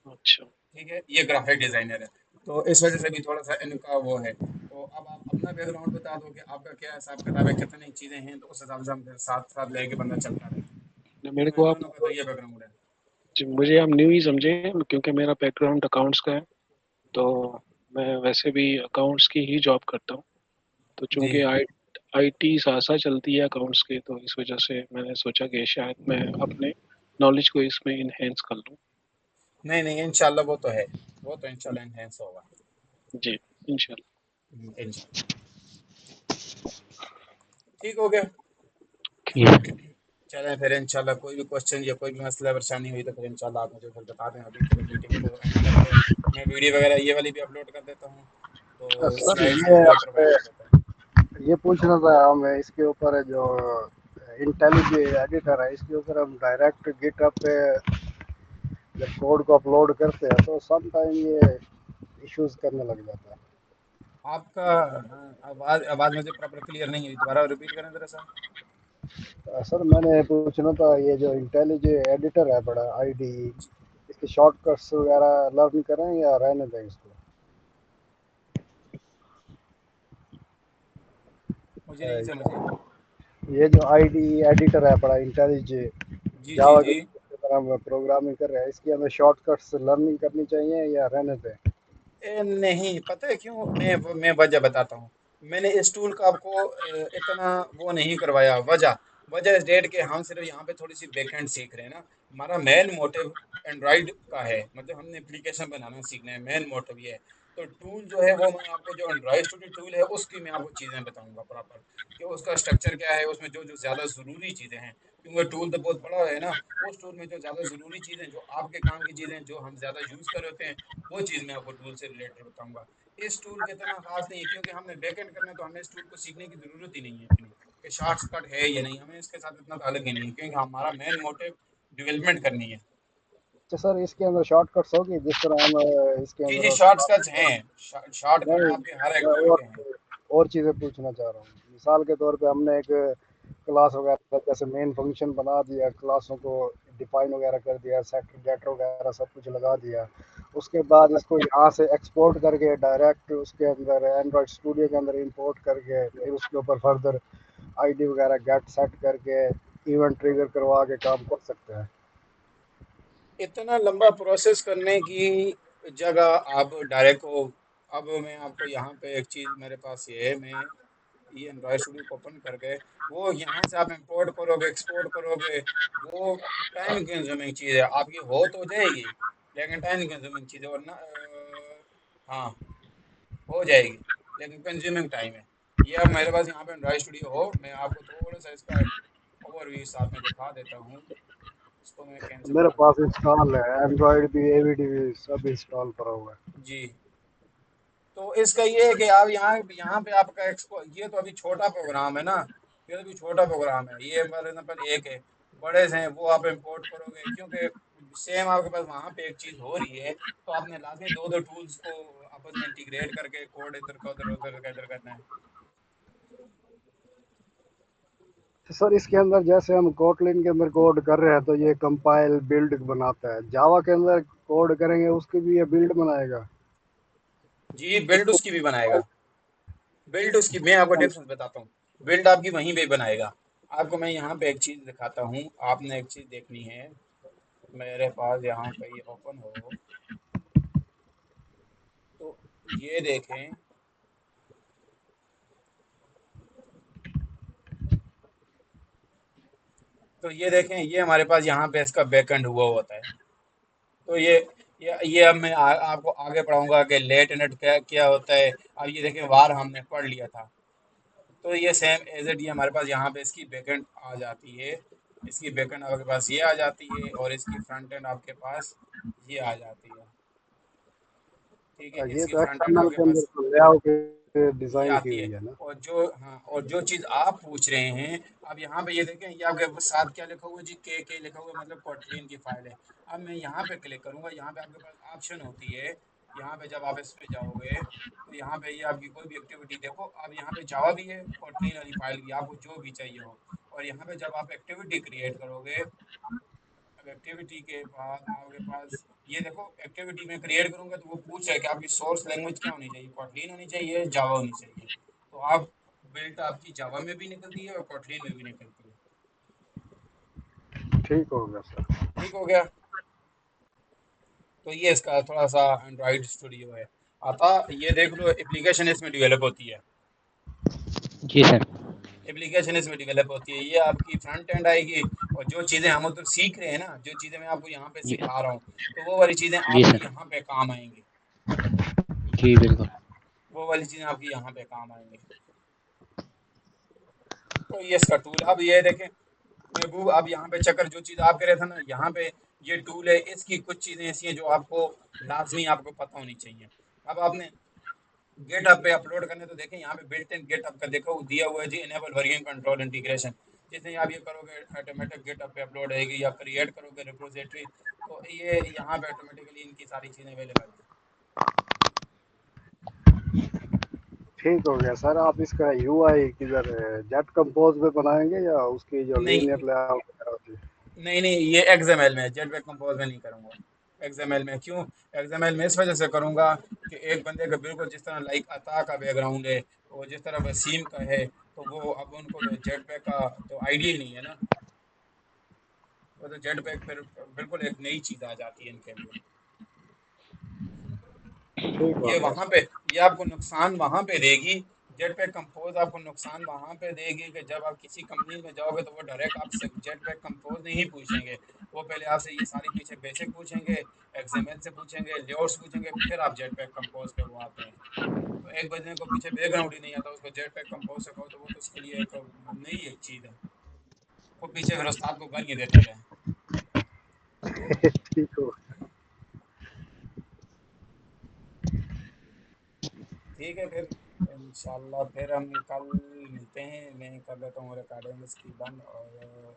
अच्छा। ठीक है, ये ग्राफिक डिज़ाइनर है, तो इस वजह से भी थोड़ा सा इनका वो है। तो अब आप अपना बैकग्राउंड बता दो कि आपका क्या हिसाब किताब है, कितनी चीज़ें हैं, तो उस हिसाब से हम फिर साथ साथ लेके बंदा चलता रहे, मेरे क्योंकि को इन आप दोनों का तो ये बैकग्राउंड है। जी, मुझे आप न्यू ही समझे, क्योंकि मेरा बैकग्राउंड अकाउंट्स का है, तो मैं वैसे भी अकाउंट्स की ही जॉब करता हूँ। तो जी चूंकि आईटी सासा चलती है अकाउंट्स के, तो इस वजह से मैंने सोचा कि शायद मैं अपने नॉलेज को इसमें इनहेंस कर लूँ। नहीं नहीं इंशाल्लाह वो तो है, वो तो इंशाल्लाह इनहेंस होगा। जी, इंशाल्लाह। इंशाल्लाह। ठीक हो गया। जी सर। चलें फिर इंशाल्लाह, कोई भी क्वेश्चन या कोई भी मसला परेशानी हुई तो फिर इंशाल्लाह आप मुझे फिर बता दें। अभी के लिए मीटिंग को एंड करते हैं, मैं वीडियो वगैरह ये वाली भी अपलोड कर देता हूँ, तो सर स्लाइड्स ये भी वही प्रोवाइड कर देता हूँ। आपसे ये पूछना था हमें, इसके ऊपर है जो इंटेलिज एडिटर है, इसके ऊपर हम डायरेक्ट गिटहब पे जब कोड को अपलोड करते हैं तो सम टाइम ये इश्यूज करने लग जाता है। आपका आवाज आवाज मुझे प्रॉपर क्लियर नहीं हुई, दोबारा रिपीट करें जरा सा। सर मैंने पूछना था, ये जो इंटेलिज एडिटर है बड़ा आईडी, जी, इसके शॉर्टकट्स वगैरह लर्न करें या रहने दें इसको? मुझे नहीं समझे। ये जो आईडी एडिटर है बड़ा इंटेलिज, जी जी जावा के जी। तरह हम प्रोग्रामिंग कर रहे हैं, इसकी हमें शॉर्टकट्स लर्निंग करनी चाहिए या रहने दें? नहीं, पता है क्यों? मैं वजह बताता हूँ। मैंने इस टूल का आपको इतना वो नहीं करवाया। वजह वजह इस डेट के हम सिर्फ यहाँ पे थोड़ी सी बैकएंड सीख रहे हैं ना। हमारा मेन मोटिव एंड्रॉइड का है, मतलब हमने एप्लीकेशन बनाना सीखना है, मेन मोटिव ये है। तो टूल जो है वो मैं आपको, जो एंड्रॉइड स्टूडियो टूल है उसकी मैं आपको चीज़ें बताऊंगा प्रॉपर, कि उसका स्ट्रक्चर क्या है, उसमें जो जो ज़्यादा ज़रूरी चीज़ें हैं, क्योंकि टूल तो बहुत बड़ा है ना। उस टूल में जो ज़्यादा ज़रूरी चीज़ें, जो आपके काम की चीज़ें, जो हम ज़्यादा यूज़ कर रहे हैं, वो चीज़ मैं आपको टूल से रिलेटेड बताऊंगा। इस टूल के इतना खास नहीं है, क्योंकि हमने बैकएंड करना है, तो हमें इस टूल को सीखने की जरूरत ही नहीं है इतनी, कि शॉर्टकट है या नहीं, हमें इसके साथ इतना ताल्लुक ही नहीं है, क्योंकि हमारा मेन मोटिव डेवलपमेंट करनी है। अच्छा सर, इसके अंदर शॉर्टकट्स होगी जिस तरह हम इसके जी जी, अंदर शॉर्टकट्स हैं। शॉर्टकट नहीं, आपके हर एक मैं टूल के हैं। और चीज़ें पूछना चाह रहा हूँ। मिसाल के तौर पे हमने एक क्लास वगैरह जैसे मेन फंक्शन बना दिया, क्लासों को डिफाइन वगैरह कर दिया, सेट गेटर वगैरह सब कुछ लगा दिया। उसके बाद इसको यहाँ से एक्सपोर्ट करके डायरेक्ट उसके अंदर एंड्रॉयड स्टूडियो के अंदर इंपोर्ट करके फिर उसके ऊपर फर्दर आईडी वगैरह गेट सेट करके इवेंट ट्रिगर करवा के काम कर सकते हैं। इतना लंबा प्रोसेस करने की जगह आप डायरेक्ट को, अब मैं आपको यहाँ पे एक चीज़ मेरे पास ये है, मैं ये एंड्रॉयड स्टूडियो को ओपन करके, वो यहाँ से आप इंपोर्ट करोगे, एक्सपोर्ट करोगे, वो टाइम कंज्यूमिंग चीज़ है। आपकी हो तो जाएगी, लेकिन टाइम कंज्यूमिंग चीज़ है, और ना हाँ, हो जाएगी, लेकिन कंज्यूमिंग टाइम है। ये अब मेरे पास यहाँ पे एंड्रॉयड स्टूडियो हो, मैं आपको थोड़ा सा इसका एक ओवरव्यू साथ में दिखा देता हूँ। इसको मैं कैंसिल मेरे कर पास देता हूँ। इंस्टॉल है, एंड्रॉयड भी एवीडी भी सब इंस्टॉल करा हुआ है। जी। तो इसका ये है कि आप यहाँ यहाँ पे आपका एक्सपो, ये तो अभी छोटा प्रोग्राम है ना, ये तो अभी छोटा प्रोग्राम है, ये फॉर एग्जाम्पल एक है। बड़े से हैं वो आप इंपोर्ट करोगे, क्योंकि सेम आपके पास वहाँ पे एक चीज़ हो रही है, तो आपने लाजमी दो दो टूल्स को आपस में इंटीग्रेट करके कोड इधर का उधर, उधर का इधर करना है। तो सर इसके अंदर जैसे हम कोटलिन के अंदर कोड कर रहे हैं तो ये कंपाइल बिल्ड बनाता है, जावा के अंदर कोड करेंगे उसकी भी ये बिल्ड बनाएगा? जी, बिल्ड उसकी भी बनाएगा। बिल्ड उसकी, मैं आपको डिफरेंस बताता हूँ। बिल्ड आपकी वहीं पे बनाएगा। आपको मैं यहाँ पे एक चीज़ दिखाता हूँ, आपने एक चीज़ देखनी है। मेरे पास यहाँ पे ये ओपन हो, तो ये देखें। तो ये देखें, ये हमारे पास यहाँ पे इसका बैकएंड हुआ होता है। तो ये अब मैं आपको आगे पढ़ाऊंगा कि लेट इनट क्या क्या होता है। अब ये देखें, वार हमने पढ़ लिया था। तो ये सेम एज इट, ये हमारे पास यहाँ पे इसकी बैकएंड आ जाती है। इसकी बैकएंड आपके पास ये आ जाती है, और इसकी फ्रंट एंड आपके पास ये आ जाती है। ठीक है, ये इसकी तो फ्रंट एंड एक्सटर्नल आपके के अंदर पास तो लेआउट के ये डिजाइन की आती है। हुई है ना? और जो, हाँ, और जो चीज़ आप पूछ रहे हैं, अब यहाँ पे ये देखें, ये आपके साथ क्या लिखा हुआ है जी, के लिखा हुआ है, मतलब कोटलिन की फाइल है। अब मैं यहाँ पे क्लिक करूँगा, यहाँ पे आपके पास ऑप्शन होती है। यहाँ पे जब आप इस पे जाओगे, तो यहाँ पे ये आपकी कोई भी एक्टिविटी देखो, अब यहाँ पे जावा भी है, कोटलिन वाली फाइल की आपको जो भी चाहिए हो। और यहाँ पे जब आप एक्टिविटी क्रिएट करोगे, अब एक्टिविटी के बाद आपके पास ये देखो, एक्टिविटी में क्रिएट करूंगा तो वो पूछ रहा है कि आपकी सोर्स लैंग्वेज क्या होनी चाहिए, कोटलिन होनी चाहिए, जावा होनी चाहिए। तो आप बिल्ट आपकी जावा में भी निकलती है और कोटलिन में भी निकलती है। ठीक हो गया सर। ठीक हो गया। तो ये इसका थोड़ा सा एंड्रॉइड स्टूडियो है। आता, ये देख लो, एप्लीकेशन इसमें डेवलप होती है। जी सर। एप्लीकेशन इसमें डेवलप होती है, ये आपकी फ्रंट एंड आएगी। और जो चीज़ें हम उधर सीख रहे हैं ना, जो चीज़ें मैं आपको यहाँ पे जी सिखा रहा हूँ, तो वो वाली चीज़ें जी आपकी सर। यहाँ पे काम आएंगी। जी बिल्कुल। वो वाली चीज़ें आपकी यहाँ पे काम आएंगी। तो ये इसका टूल, अब ये देखें महबूब, आप यहाँ पे चक्कर, जो चीज़ आप कह रहे थे ना, यहाँ पे ये टूल है, इसकी कुछ चीज़ें ऐसी हैं जो आपको लाजमी आपको पता होनी चाहिए। अब आपने गेटअप पे अपलोड करने, तो देखें यहाँ पे बिल्ट इन गेटअप का देखो दिया हुआ है जी, इनेबल वर्जन कंट्रोल इंटीग्रेशन। जितने आप ये करोगे, ऑटोमेटिक गेटअप पे अपलोड रहेगी, या क्रिएट करोगे रिपोजिटरी, तो ये यहाँ पे ऑटोमेटिकली इनकी सारी चीज़ें अवेलेबल हैं। ठीक हो गया सर। आप इसका यूआई किधर जेट कंपोज में बनाएंगे या उसकी जो नहीं लीनियर लेआउट वगैरह होती है? नहीं नहीं, ये एक्सएमएल में, जेट वेब कंपोज में नहीं करूँगा। एक्सएमएल में क्यों? एक्सएमएल में इस वजह से करूँगा कि एक बंदे का बिल्कुल जिस तरह लाइक अता का बैकग्राउंड है, वो जिस तरह वसीम का है, तो वो अब उनको तो जेट पैक का तो आइडिया ही नहीं है ना। वो तो जेट पैक फिर बिल्कुल एक नई चीज़ आ जाती है इनके लिए। ठीक हो ये गया वहां सर। पे, ये आपको नुकसान वहां पे देगी। जेट पैक कंपोज आपको नुकसान वहां पे देगी कि जब आप किसी कंपनी में जाओगे तो वो डायरेक्ट आपसे जेट पैक कंपोज नहीं पूछेंगे। वो पहले आपसे ये सारी पीछे बेसिक पूछेंगे, एक्सएमएल से पूछेंगे, लेआउट्स पूछेंगे, फिर आप जेट पैक कंपोज पे वो आते हैं। तो एक बंदे को पीछे बैकग्राउंड ही नहीं आता, उसको जेट पैक कंपोज से कहो तो वो तो उसके लिए एक नई एक चीज़ है। वो पीछे फिर उस्ताद को गालियाँ देते रहे। ठीक हो। ठीक है फिर, इंशाल्लाह फिर हम कल मिलते हैं। मैं कर लेता हूँ रिकॉर्डिंग इसकी बंद, और